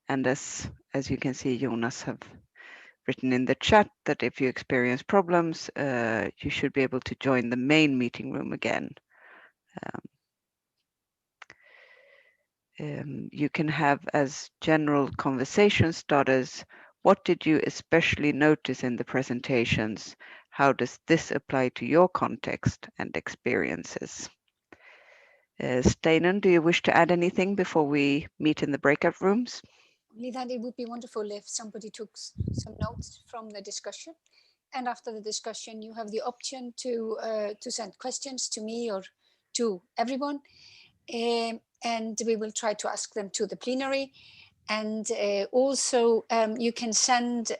as you can see, Jonas have written in the chat that if you experience problems, you should be able to join the main meeting room again. You can have as general conversation starters, what did you especially notice in the presentations? How does this apply to your context and experiences? Steinar, do you wish to add anything before we meet in the breakout rooms? Only that it would be wonderful if somebody took some notes from the discussion. and after the discussion, you have the option to send questions to me or to everyone. And we will try to ask them to the plenary. And also you can send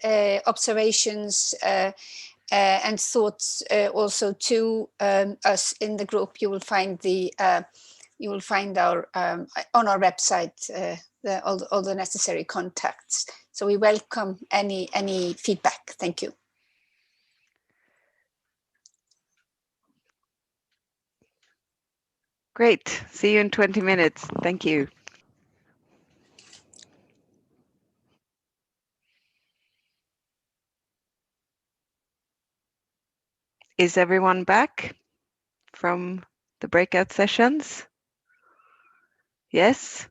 observations and thoughts also to us in the group. You will find our on our website all the necessary contacts. So we welcome any feedback. Thank you. Great. See you in 20 minutes. Thank you. Is everyone back from the breakout sessions? Yes.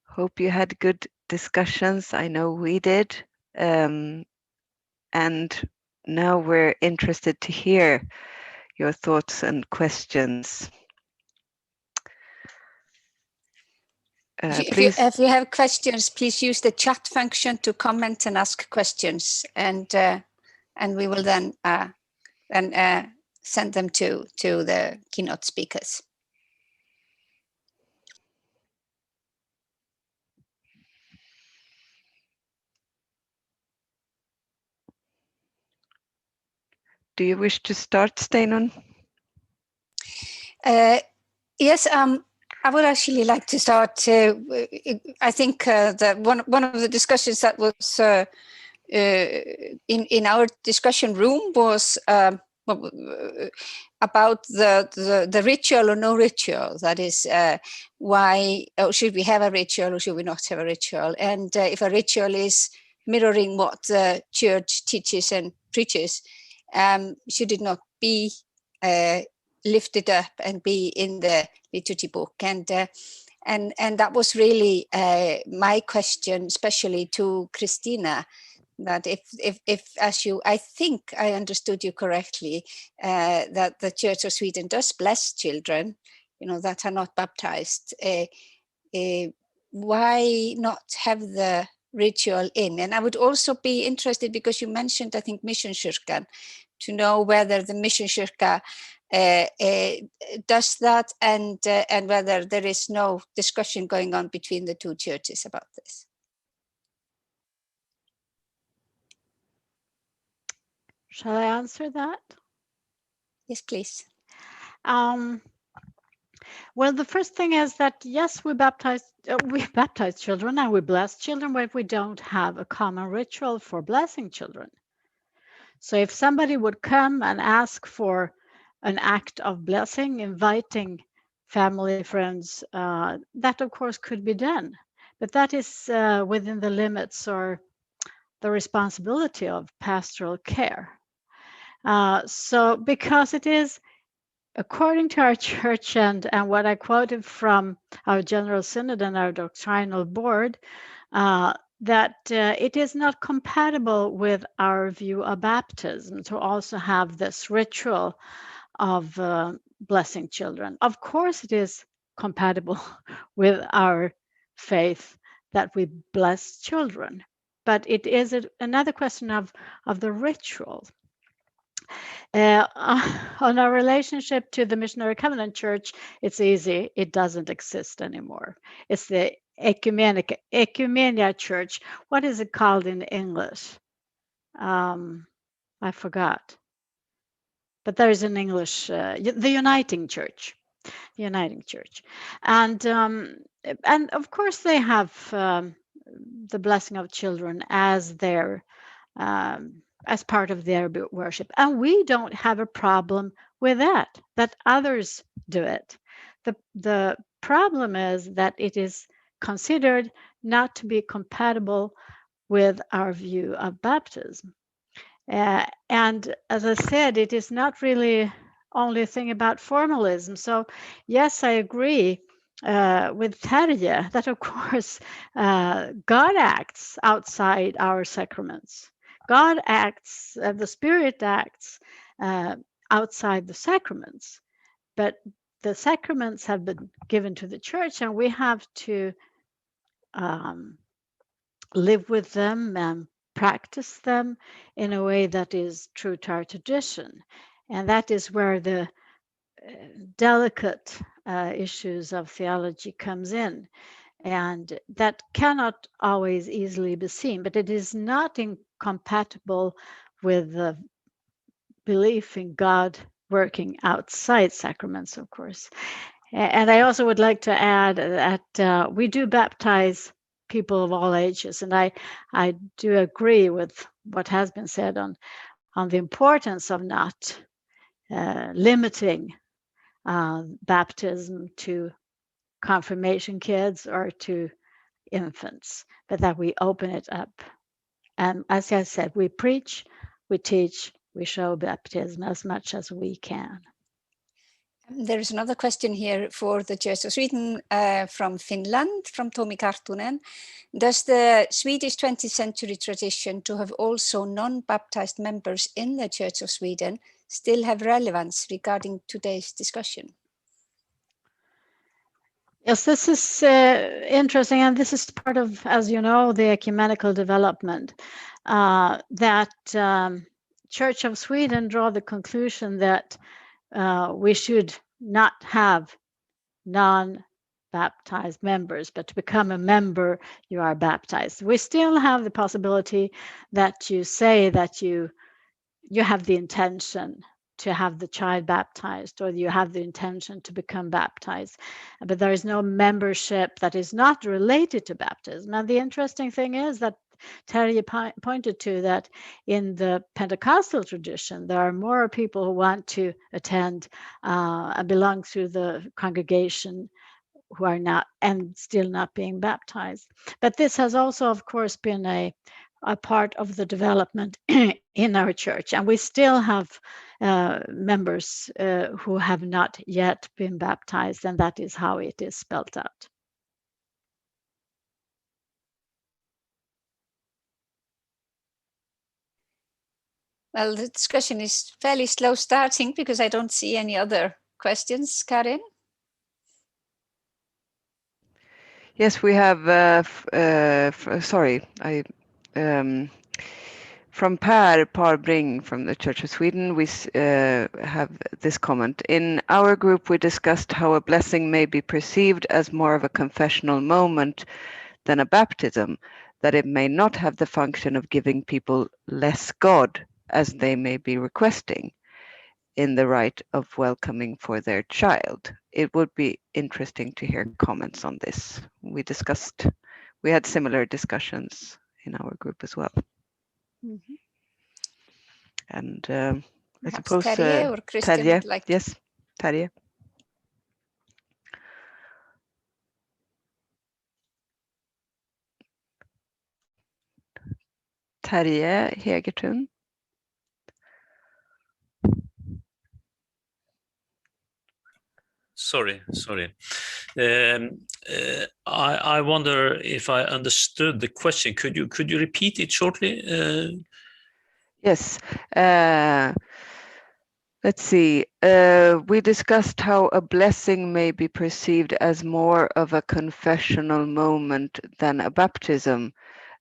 Hope you had good discussions. I know we did. And now we're interested to hear your thoughts and questions. If you have questions, please use the chat function to comment and ask questions, and we will then send them to the keynote speakers. Do you wish to start, Steinar? Yes, I would actually like to start. I think that one of the discussions that was in our discussion room was about the ritual or no ritual. That is, why should we have a ritual or should we not have a ritual? And if a ritual is mirroring what the church teaches and preaches, should it not be lifted up and be in the liturgy book? And that was really my question, especially to Christina, that if as you, I think I understood you correctly, that the Church of Sweden does bless children, that are not baptized. Why not have the ritual in? And I would also be interested, because you mentioned, I think, Missionskyrkan, to know whether the Missionskyrka does that, and whether there is no discussion going on between the two churches about this. Shall I answer that? Yes, please. Well, the first thing is that, yes, we baptize children and we bless children, but we don't have a common ritual for blessing children. So if somebody would come and ask for an act of blessing, inviting family, friends, that of course could be done. But that is within the limits or the responsibility of pastoral care. So because it is, according to our church and what I quoted from our General Synod and our doctrinal board, that it is not compatible with our view of baptism to also have this ritual of blessing children. Of course, it is compatible with our faith that we bless children, but it is another question of the ritual. On our relationship to the Missionary Covenant Church, it's easy. It doesn't exist anymore. It's the Ecumenia Church. What is it called in English? I forgot. But there is an English, the Uniting Church. The Uniting Church. And of course they have the blessing of children as their as part of their worship. And we don't have a problem with that others do it. The problem is that it is considered not to be compatible with our view of baptism. And as I said, it is not really only a thing about formalism. So yes, I agree with Terje that of course God acts outside our sacraments. God acts, the Spirit acts outside the sacraments, but the sacraments have been given to the church, and we have to live with them and practice them in a way that is true to our tradition. And that is where the delicate issues of theology comes in. And that cannot always easily be seen, but it is not incompatible with the belief in God working outside sacraments, of course. And I also would like to add that we do baptize people of all ages, and I do agree with what has been said on the importance of not limiting baptism to confirmation kids or to infants, but that we open it up. And as I said, we preach, we teach, we show baptism as much as we can. There's another question here for the Church of Sweden from Finland, from Tomi Kartunen. Does the Swedish 20th century tradition to have also non-baptized members in the Church of Sweden still have relevance regarding today's discussion? Yes, this is interesting, and this is part of, as you know, the ecumenical development, that Church of Sweden draw the conclusion that we should not have non-baptized members, but to become a member, you are baptized. We still have the possibility that you say that you have the intention to have the child baptized, or you have the intention to become baptized, but there is no membership that is not related to baptism. And the interesting thing is that Terje pointed to that in the Pentecostal tradition, there are more people who want to attend and belong to the congregation who are not and still not being baptized. But this has also, of course, been a part of the development in our church, and we still have members who have not yet been baptized, and that is how it is spelled out. Well, the discussion is fairly slow starting because I don't see any other questions. Karin? Yes, we have, from Per Parbring from the Church of Sweden, we have this comment. In our group, we discussed how a blessing may be perceived as more of a confessional moment than a baptism, that it may not have the function of giving people less God, as they may be requesting, in the rite of welcoming for their child. It would be interesting to hear comments on this. We had similar discussions in our group as well. Mm-hmm. And I Perhaps suppose Terje or Christian Terje, would like to. yes, Terje. Terje Hegertun. Sorry. I wonder if I understood the question. Could you repeat it shortly? Yes. Let's see. We discussed how a blessing may be perceived as more of a confessional moment than a baptism,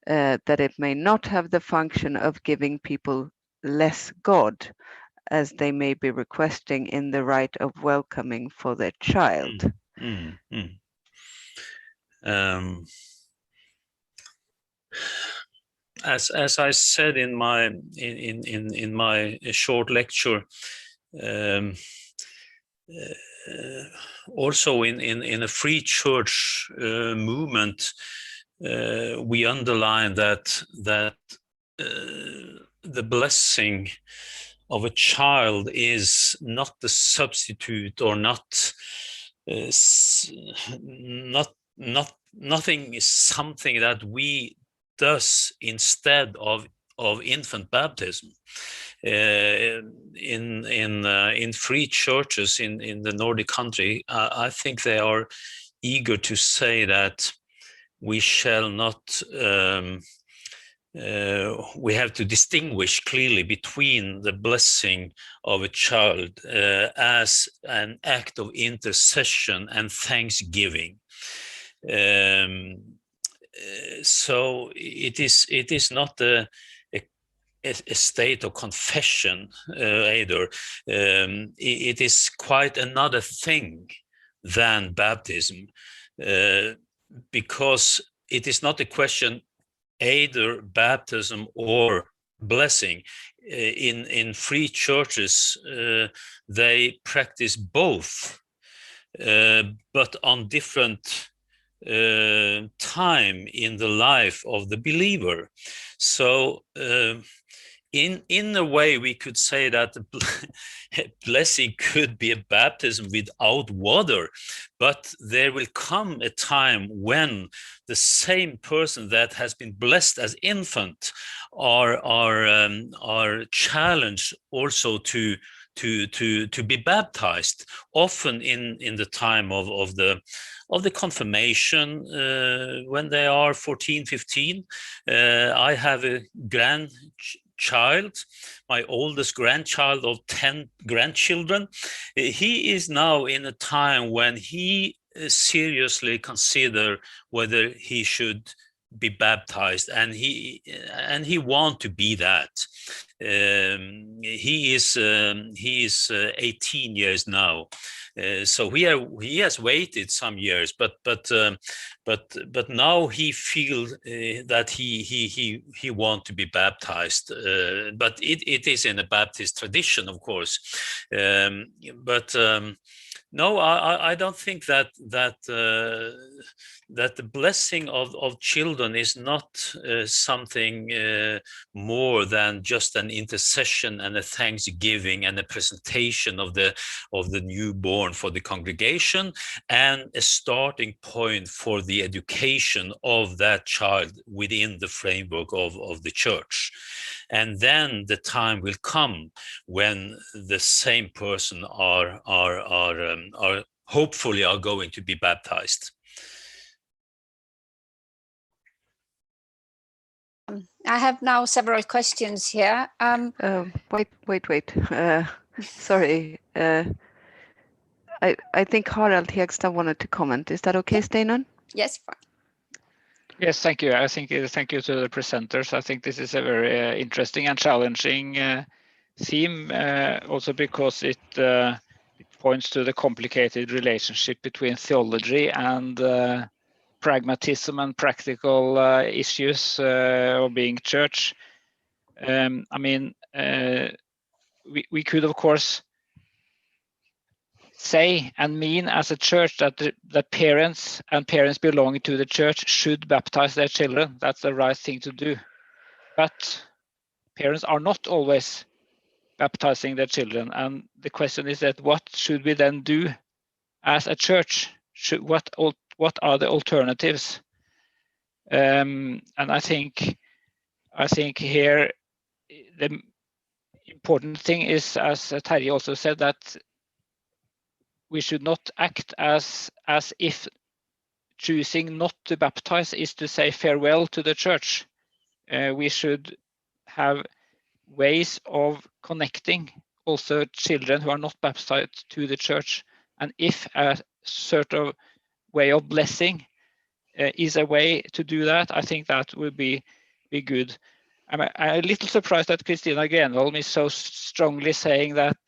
that it may not have the function of giving people less God, as they may be requesting in the rite of welcoming for their child. As I said in my short lecture, also in a free church movement, we underline that the blessing of a child is not the substitute, or nothing is something that we does instead of infant baptism. In free churches in the Nordic country, I think they are eager to say that we shall not. We have to distinguish clearly between the blessing of a child as an act of intercession and thanksgiving. so it is not a state of confession either. It is quite another thing than baptism, because it is not a question either baptism or blessing. In free churches, they practice both, but on different time in the life of the believer. So in a way, we could say that blessing could be a baptism without water, but there will come a time when the same person that has been blessed as infant are challenged also to be baptized, often in the time of the confirmation, when they are 14, 15. I have a grandchild, my oldest grandchild of 10 grandchildren. He is now in a time when he seriously consider whether he should be baptized, and he want to be that. He is 18 years now, so he has waited some years, but now he feels that he want to be baptized, but it is in a Baptist tradition, of course, no, I don't think that the blessing of children is not something more than just an intercession and a thanksgiving and a presentation of the newborn for the congregation, and a starting point for the education of that child within the framework of the church. And then the time will come when the same person are hopefully are going to be baptized. I have now several questions here. Wait. Sorry. I think Harald Hegstad wanted to comment. Is that okay, Steinar? Yes, fine. Yes, thank you. I think thank you to the presenters. I think this is a very interesting and challenging theme, also because it points to the complicated relationship between theology and pragmatism and practical issues of being church. I mean, we could, of course, say and mean as a church that that parents and parents belonging to the church should baptize their children. That's the right thing to do. But parents are not always baptizing their children, and the question is that what should we then do as a church? What are the alternatives? And I think here the important thing is, as Terje also said, that we should not act as if choosing not to baptize is to say farewell to the church. We should have ways of connecting also children who are not baptized to the church. And if a sort of way of blessing is a way to do that, I think that would be good. I'm a little surprised that Christina Grenholm is so strongly saying that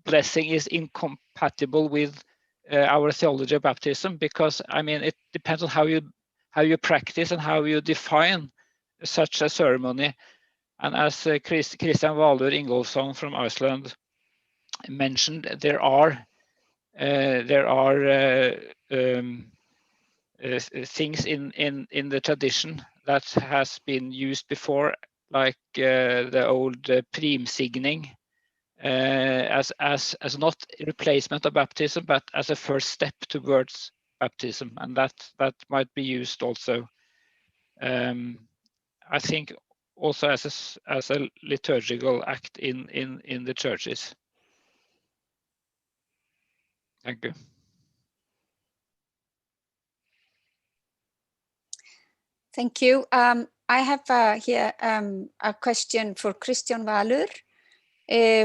blessing is incompatible with our theology of baptism, because I mean it depends on how you practice and how you define such a ceremony. And as Christian Valur Ingolfsson from Iceland mentioned, there are things in the tradition that has been used before, like the old primsigning, as not a replacement of baptism, but as a first step towards baptism, and that might be used also. I think also as a liturgical act in the churches. Thank you. Thank you. I have here a question for Christian Valur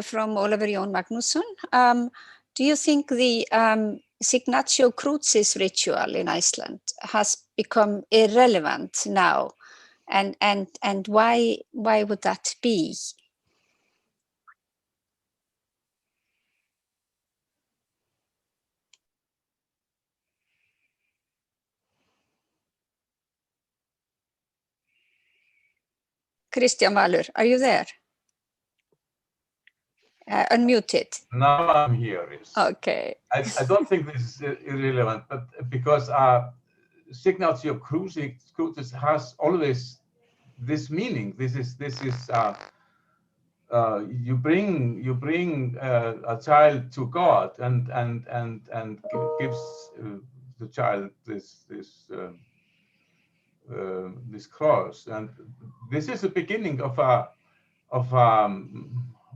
from Oliver Jon Magnusson. Do you think the Signatio Crucis ritual in Iceland has become irrelevant now, and why would that be? Christian Valur, are you there? Unmuted. Now I'm here. Yes. Okay. I don't think this is irrelevant, but because Signature Crucis has always this meaning. This is you bring a child to God and gives the child this cross, and this is the beginning of a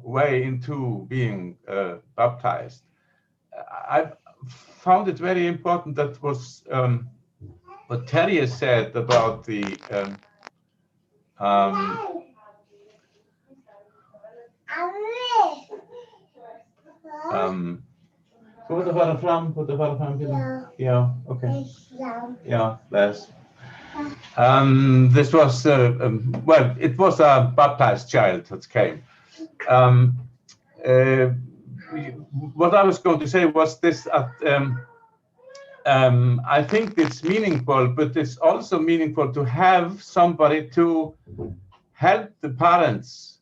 way into being baptized. I found it very important that was what Terje said about the Får du fara fram? Yeah, okay. Yeah, that's. This was, well, it was a baptized child that came. What I was going to say was this, I think it's meaningful, but it's also meaningful to have somebody to help the parents.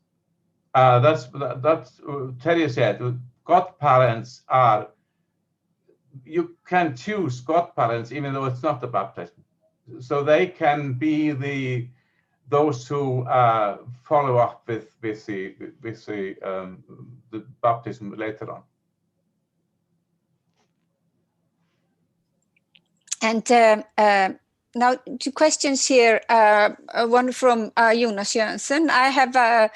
That's Terje said, godparents are, you can choose godparents even though it's not the baptism. So they can be those who follow up with the baptism later on. And now 2 questions here. One from Jonas Jönsson. I have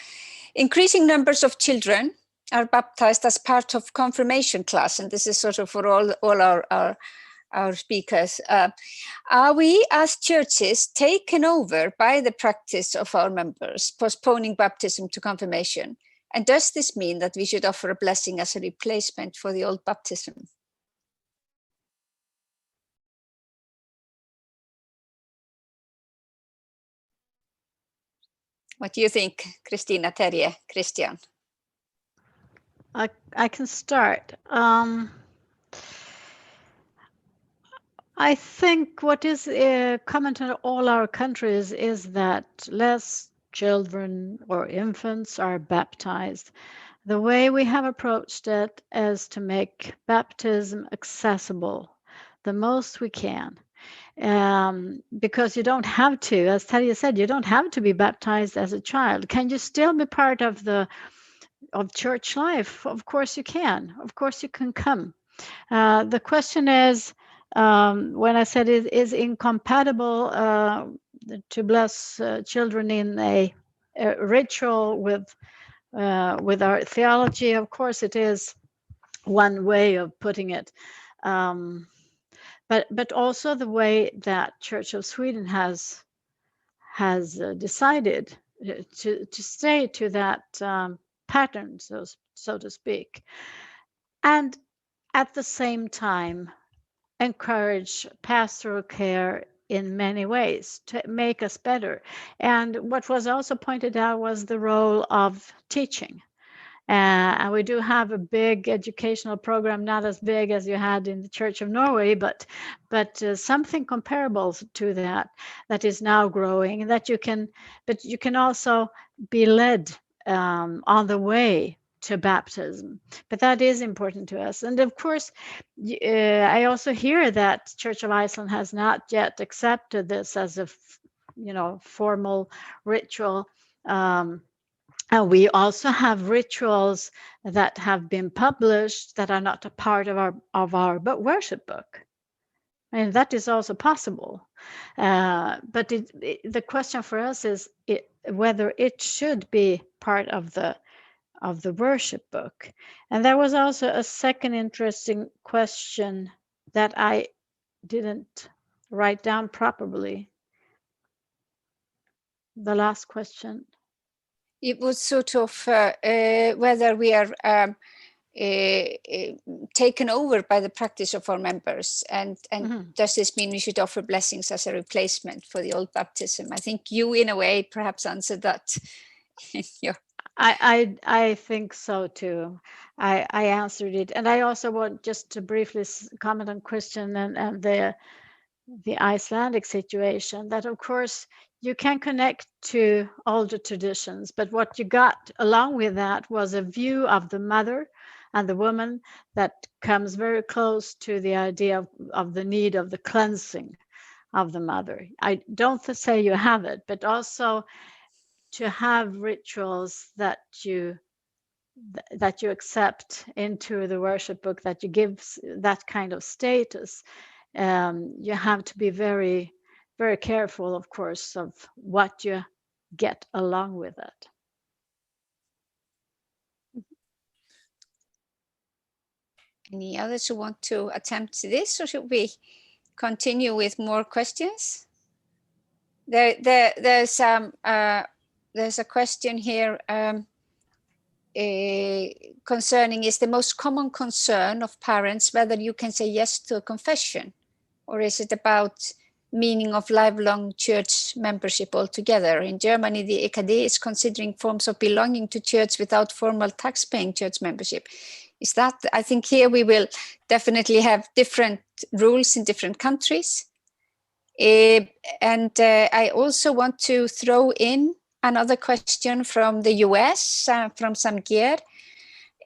increasing numbers of children are baptized as part of confirmation class, and this is sort of for all our speakers. Are we as churches taken over by the practice of our members, postponing baptism to confirmation? And does this mean that we should offer a blessing as a replacement for the old baptism? What do you think, Christina, Terje, Christian? I can start. I think what is common to all our countries is that less children or infants are baptized. The way we have approached it is to make baptism accessible the most we can. Because you don't have to, as Terje said, you don't have to be baptized as a child. Can you still be part of church life? Of course you can. Of course you can come. The question is, when I said it is incompatible to bless children in a ritual with our theology, of course it is one way of putting it. But also the way that Church of Sweden has decided to stay to that pattern, so to speak, and at the same time encourage pastoral care in many ways to make us better. And what was also pointed out was the role of teaching. And we do have a big educational program, not as big as you had in the Church of Norway, but something comparable to that is now growing. But you can also be led on the way to baptism. But that is important to us. And of course, I also hear that Church of Iceland has not yet accepted this as a formal ritual. And we also have rituals that have been published that are not a part of our worship book. And that is also possible. But the question for us is whether it should be part of the worship book. And there was also a second interesting question that I didn't write down properly. The last question. It was sort of whether we are taken over by the practice of our members, and Mhm. does this mean we should offer blessings as a replacement for the old baptism? I think you, in a way, perhaps answered that in your... I think so too. I answered it, and I also want just to briefly comment on Christian and the Icelandic situation. That of course you can connect to older traditions, but what you got along with that was a view of the mother and the woman that comes very close to the idea of the need of the cleansing of the mother. I don't say you have it, but also to have rituals that you accept into the worship book, that you give that kind of status. You have to be very, very careful, of course, of what you get along with it. Any others who want to attempt this, or should we continue with more questions? There's a question here concerning, is the most common concern of parents whether you can say yes to a confession, or is it about meaning of lifelong church membership altogether? In Germany, the EKD is considering forms of belonging to church without formal tax-paying church membership. Is that, I think here we will definitely have different rules in different countries. And I also want to throw in another question from the US, from Samgir.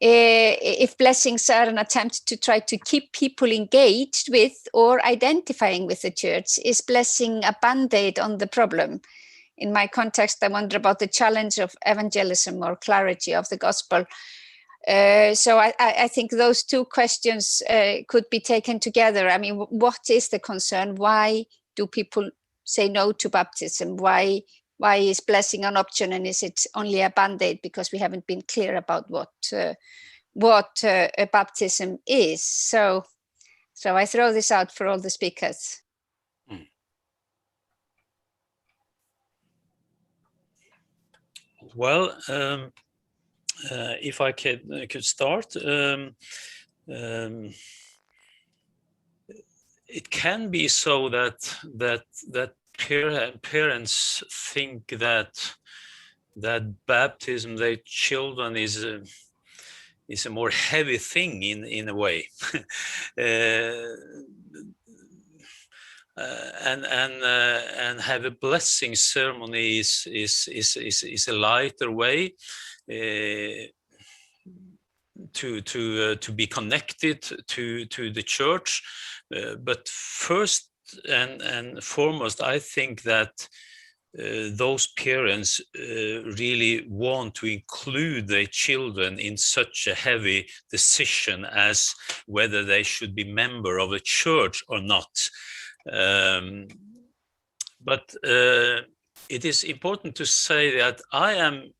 If blessings are an attempt to try to keep people engaged with or identifying with the church, is blessing a band-aid on the problem? In my context, I wonder about the challenge of evangelism or clarity of the gospel. So I think those two questions could be taken together. I mean, what is the concern? Why do people say no to baptism? Why is blessing an option, and is it only a band-aid because we haven't been clear about what a baptism is? So I throw this out for all the speakers. Well, if I could start, it can be so that parents think that baptism, their children, is a more heavy thing in a way. And have a blessing ceremony is a lighter way to be connected to the church, but first and foremost, I think that those parents really want to include their children in such a heavy decision as whether they should be member of a church or not. But it is important to say that I am,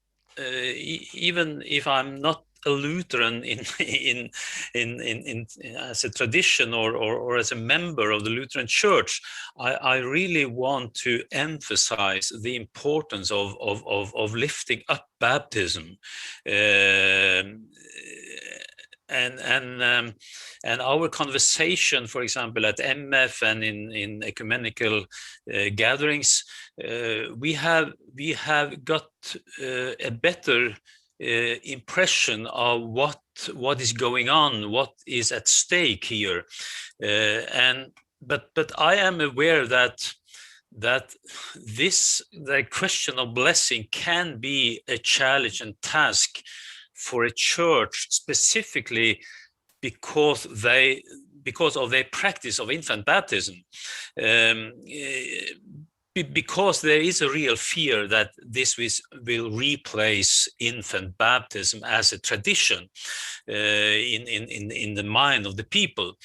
even if I'm not a Lutheran in as a tradition or as a member of the Lutheran Church, I really want to emphasize the importance of lifting up baptism. And our conversation, for example, at MF and in ecumenical gatherings, we have got a better impression of what is going on, what is at stake here, but I am aware that the question of blessing can be a challenge and task for a church, specifically because of their practice of infant baptism. Because there is a real fear that this will replace infant baptism as a tradition in the mind of the people.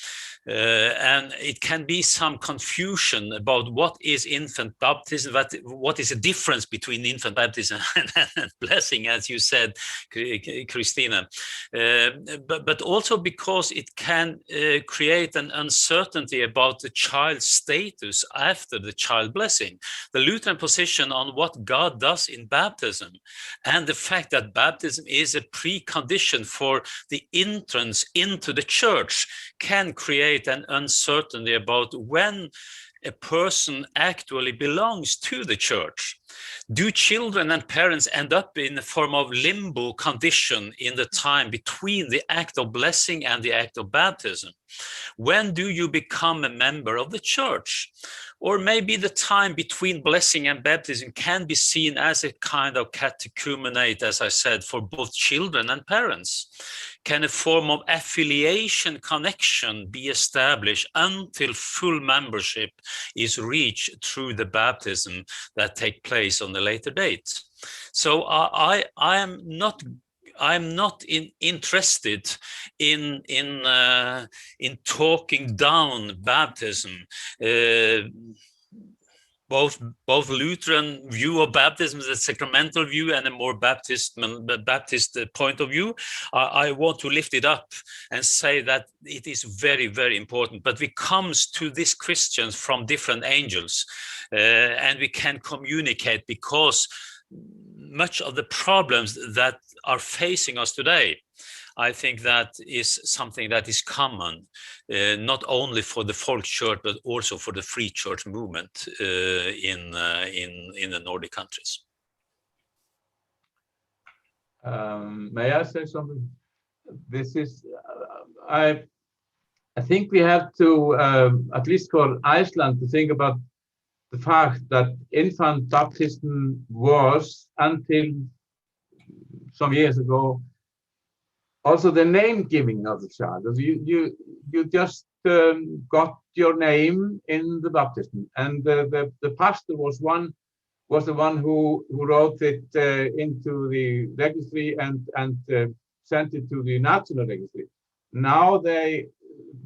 And it can be some confusion about what is infant baptism, what is the difference between infant baptism and blessing, as you said, Christina. but also because it can create an uncertainty about the child's status after the child blessing. The Lutheran position on what God does in baptism and the fact that baptism is a precondition for the entrance into the church can create an uncertainty about when a person actually belongs to the church. Do children and parents end up in a form of limbo condition in the time between the act of blessing and the act of baptism? When do you become a member of the church? Or maybe the time between blessing and baptism can be seen as a kind of catechumenate, as I said, for both children and parents. Can a form of affiliation connection be established until full membership is reached through the baptism that take place on a later date? So I am not interested in talking down baptism. Both Lutheran view of baptism as a sacramental view and a more Baptist point of view. I want to lift it up and say that it is very, very important. But we comes to these Christians from different angles, and we can communicate, because much of the problems that are facing us today, I think that is something that is common, not only for the folk church, but also for the free church movement in the Nordic countries. May I say something? This is, I think we have to, at least for Iceland, to think about the fact that infant baptism was, until some years ago, also the name giving of the child. You just got your name in the baptism, and the pastor was the one who wrote it into the registry and sent it to the national registry. Now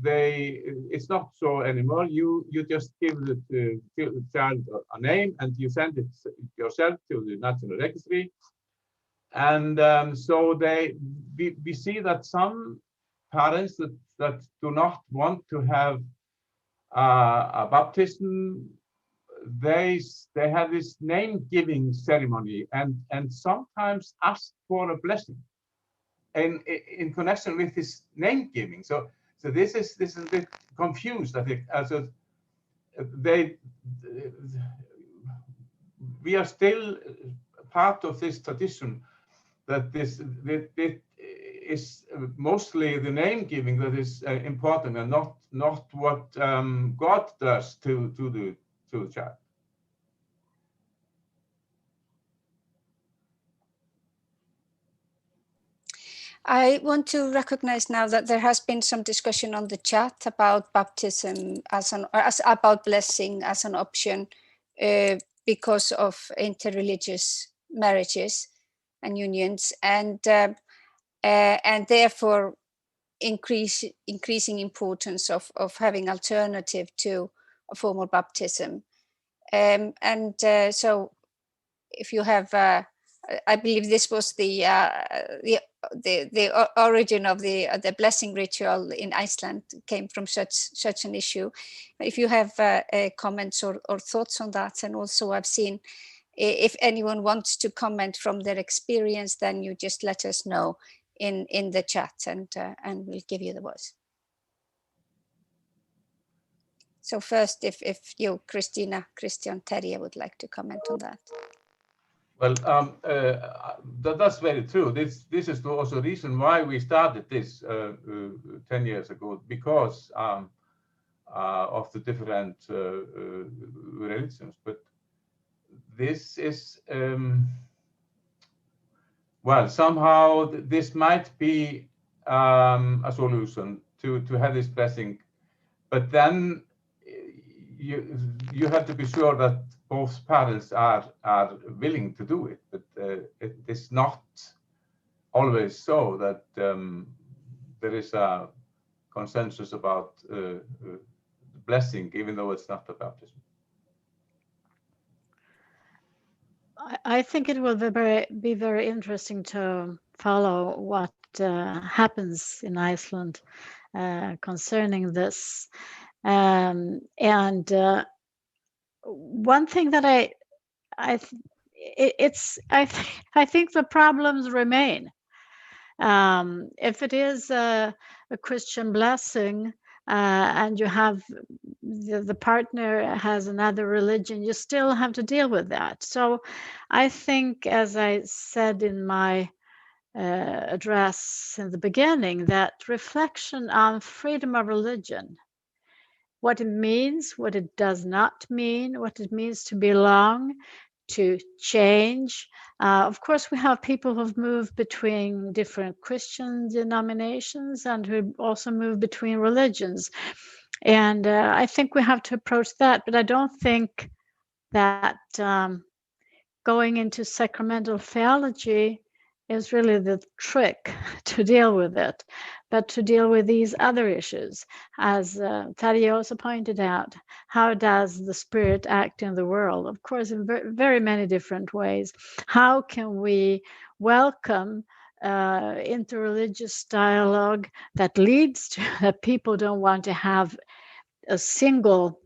it's not so anymore. You just give the child a name and you send it yourself to the national registry. And so we see that some parents that do not want to have a baptism, they have this name giving ceremony and sometimes ask for a blessing in connection with this name giving. So this is a bit confused, I think. We are still part of this tradition that this is mostly the name giving that is important, and not what God does to the child. I want to recognize now that there has been some discussion on the chat about baptism about blessing as an option because of interreligious marriages and unions, and therefore increasing importance of having alternative to a formal baptism. So if you have, I believe this was the origin of the blessing ritual in Iceland came from such an issue. If you have comments or thoughts on that, and also I've seen if anyone wants to comment from their experience, then you just let us know in the chat, and we'll give you the voice. So first, if you, Christina, Christian, Terje would like to comment on that. Well, that's very true. This is also the reason why we started this 10 years ago, because of the different religions. But this is, well, somehow this might be a solution to have this blessing. But then you have to be sure that both parents are willing to do it, but it is not always so that there is a consensus about blessing, even though it's not a baptism. I think it will be very interesting to follow what happens in Iceland concerning this. And one thing that I think the problems remain. If it is a Christian blessing and you have the partner has another religion, you still have to deal with that. So I think, as I said in my address in the beginning, that reflection on freedom of religion, what it means, what it does not mean, what it means to belong, to change. Of course, we have people who've moved between different Christian denominations and who also move between religions. And I think we have to approach that, but I don't think that going into sacramental theology is really the trick to deal with it, but to deal with these other issues. As Terje also pointed out, how does the Spirit act in the world? Of course, in very many different ways. How can we welcome interreligious dialogue that leads to that people don't want to have a single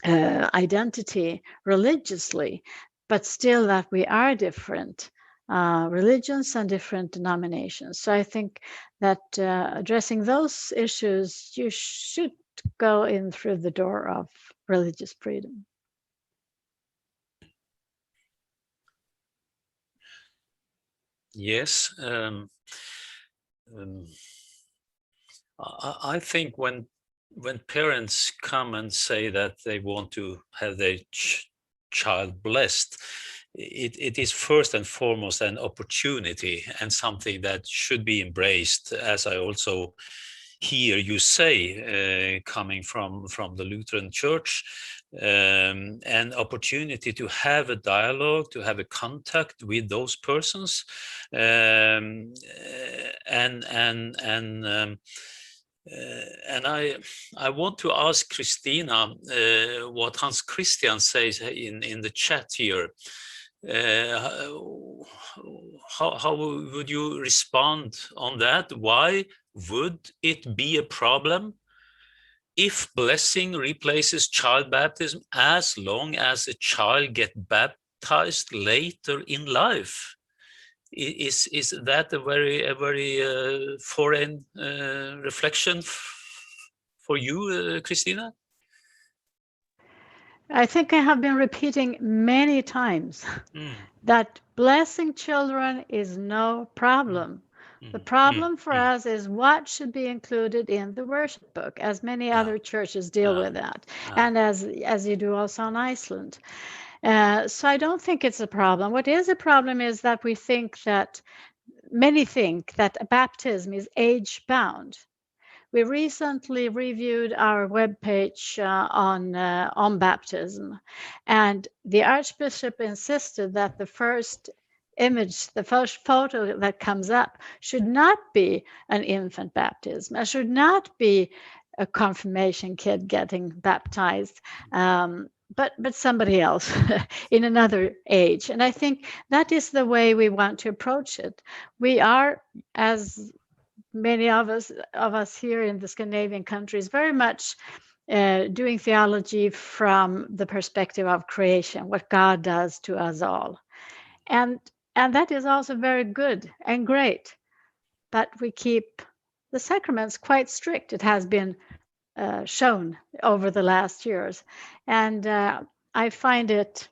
identity religiously, but still that we are different religions and different denominations. So I think that addressing those issues, you should go in through the door of religious freedom. Yes. I think when parents come and say that they want to have their child blessed, it is first and foremost an opportunity and something that should be embraced, as I also hear you say, coming from the Lutheran Church, an opportunity to have a dialogue, to have a contact with those persons, and I want to ask Christina what Hans Christian says in the chat here. How would you respond on that? Why would it be a problem if blessing replaces child baptism as long as a child gets baptized later in life? Is that a very foreign reflection for you, Christina? I think I have been repeating many times that blessing children is no problem. The problem for us is what should be included in the worship book, as many other churches deal with that, and as you do also in Iceland. So I don't think it's a problem. What is a problem is that we think that many think that baptism is age-bound. We recently reviewed our webpage on baptism, and the Archbishop insisted that the first image, the first photo that comes up should not be an infant baptism. It should not be a confirmation kid getting baptized, but somebody else in another age. And I think that is the way we want to approach it. We are, as many of us here in the Scandinavian countries, very much doing theology from the perspective of creation, what God does to us all. And that is also very good and great, but we keep the sacraments quite strict. It has been shown over the last years. And I find it,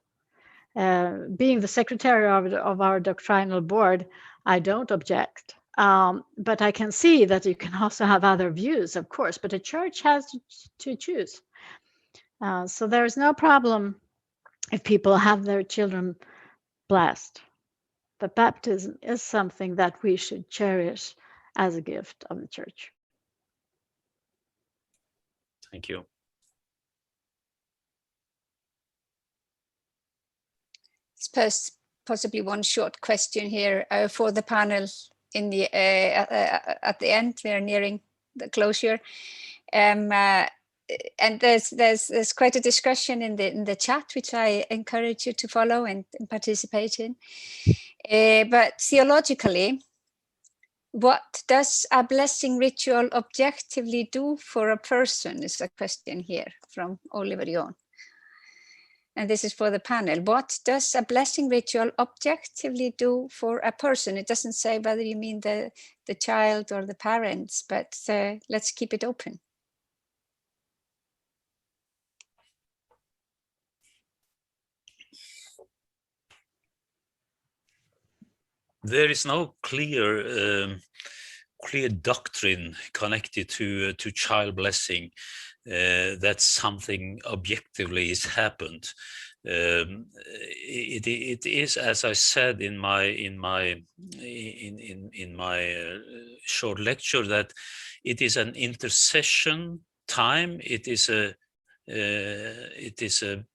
being the secretary of our doctrinal board, I don't object. But I can see that you can also have other views, of course, but a church has to choose. So there's no problem if people have their children blessed. But baptism is something that we should cherish as a gift of the church. Thank you. Suppose possibly one short question here for the panel in the at the end. We are nearing the closure. and there's quite a discussion in the chat, which I encourage you to follow and participate in. But theologically, what does a blessing ritual objectively do for a person is a question here from Oliver John. And this is for the panel. What does a blessing ritual objectively do for a person? It doesn't say whether you mean the child or the parents, but let's keep it open. There is no clear doctrine connected to child blessing that something objectively has happened. It is, as I said in my short lecture, that it is an intercession time. It is a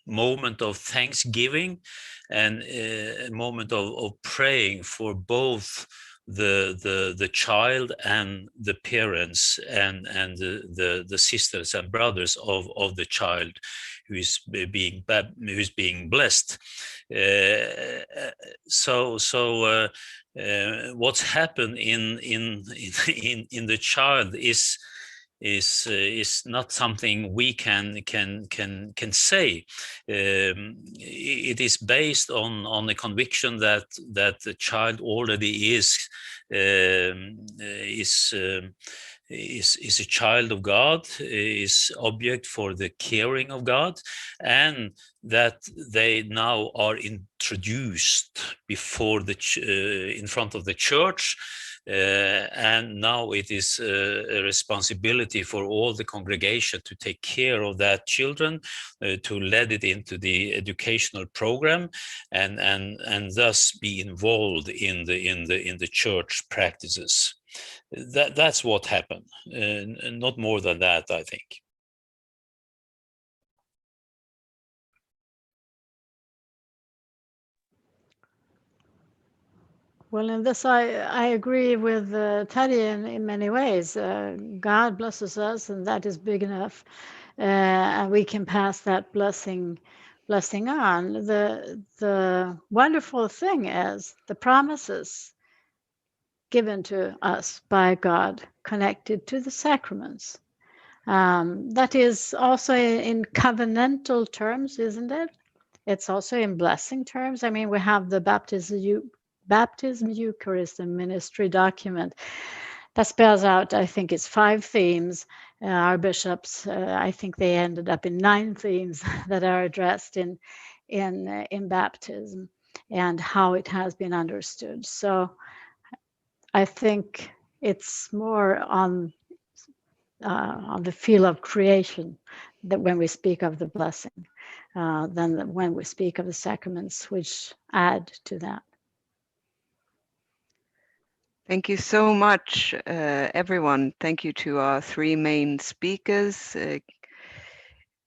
moment of thanksgiving and a moment of praying for both the child and the parents and the sisters and brothers of the child who is being blessed. What's happened in the child is not something we can say. It is based on the conviction that the child already is a child of God, is object for the caring of God, and that they now are introduced before in front of the church. And now it is a responsibility for all the congregation to take care of that children, to lead it into the educational program, and thus be involved in the church practices. That's what happened, not more than that, I think. Well, in this, I agree with Terje in many ways. God blesses us, and that is big enough, and we can pass that blessing on. The wonderful thing is the promises given to us by God connected to the sacraments. That is also in covenantal terms, isn't it? It's also in blessing terms. I mean, we have the Baptism, Eucharist, and Ministry document that spells out, I think it's 5 themes. Our bishops, I think they ended up in 9 themes that are addressed in baptism and how it has been understood. So I think it's more on the feel of creation that when we speak of the blessing than when we speak of the sacraments, which add to that. Thank you so much, everyone. Thank you to our 3 main speakers,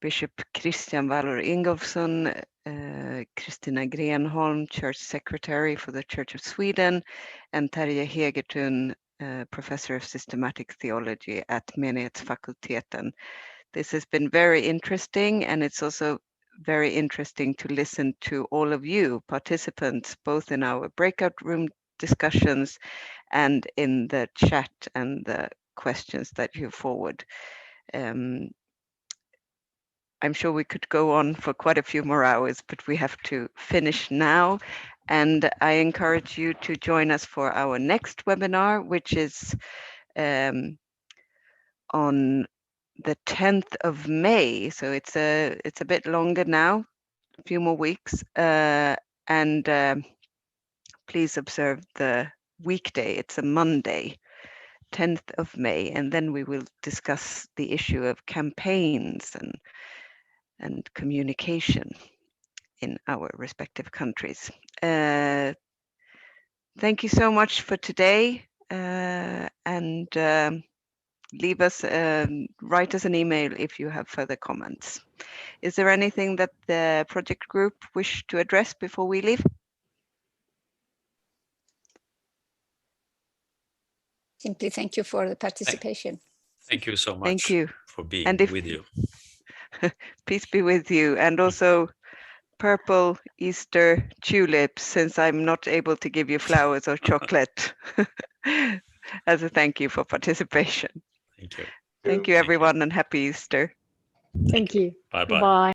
Bishop Christian Valor Ingolfsson, Kristina Grenholm, Church Secretary for the Church of Sweden, and Terje Hegertun, Professor of Systematic Theology at Menighetsfakulteten. This has been very interesting, and it's also very interesting to listen to all of you participants, both in our breakout room discussions and in the chat and the questions that you forward. I'm sure we could go on for quite a few more hours, but we have to finish now. And I encourage you to join us for our next webinar, which is on the 10th of May. So it's a bit longer now, a few more weeks. Please observe the weekday. It's a Monday, 10th of May, and then we will discuss the issue of campaigns and communication in our respective countries. Thank you so much for today, and write us an email if you have further comments. Is there anything that the project group wish to address before we leave? Simply thank you for the participation. Thank you so much. Thank you. For being And with you. Peace be with you. And also purple Easter tulips, since I'm not able to give you flowers or chocolate as a thank you for participation. Thank you. Thank you, everyone, and happy Easter. Thank you. Bye-bye. Bye.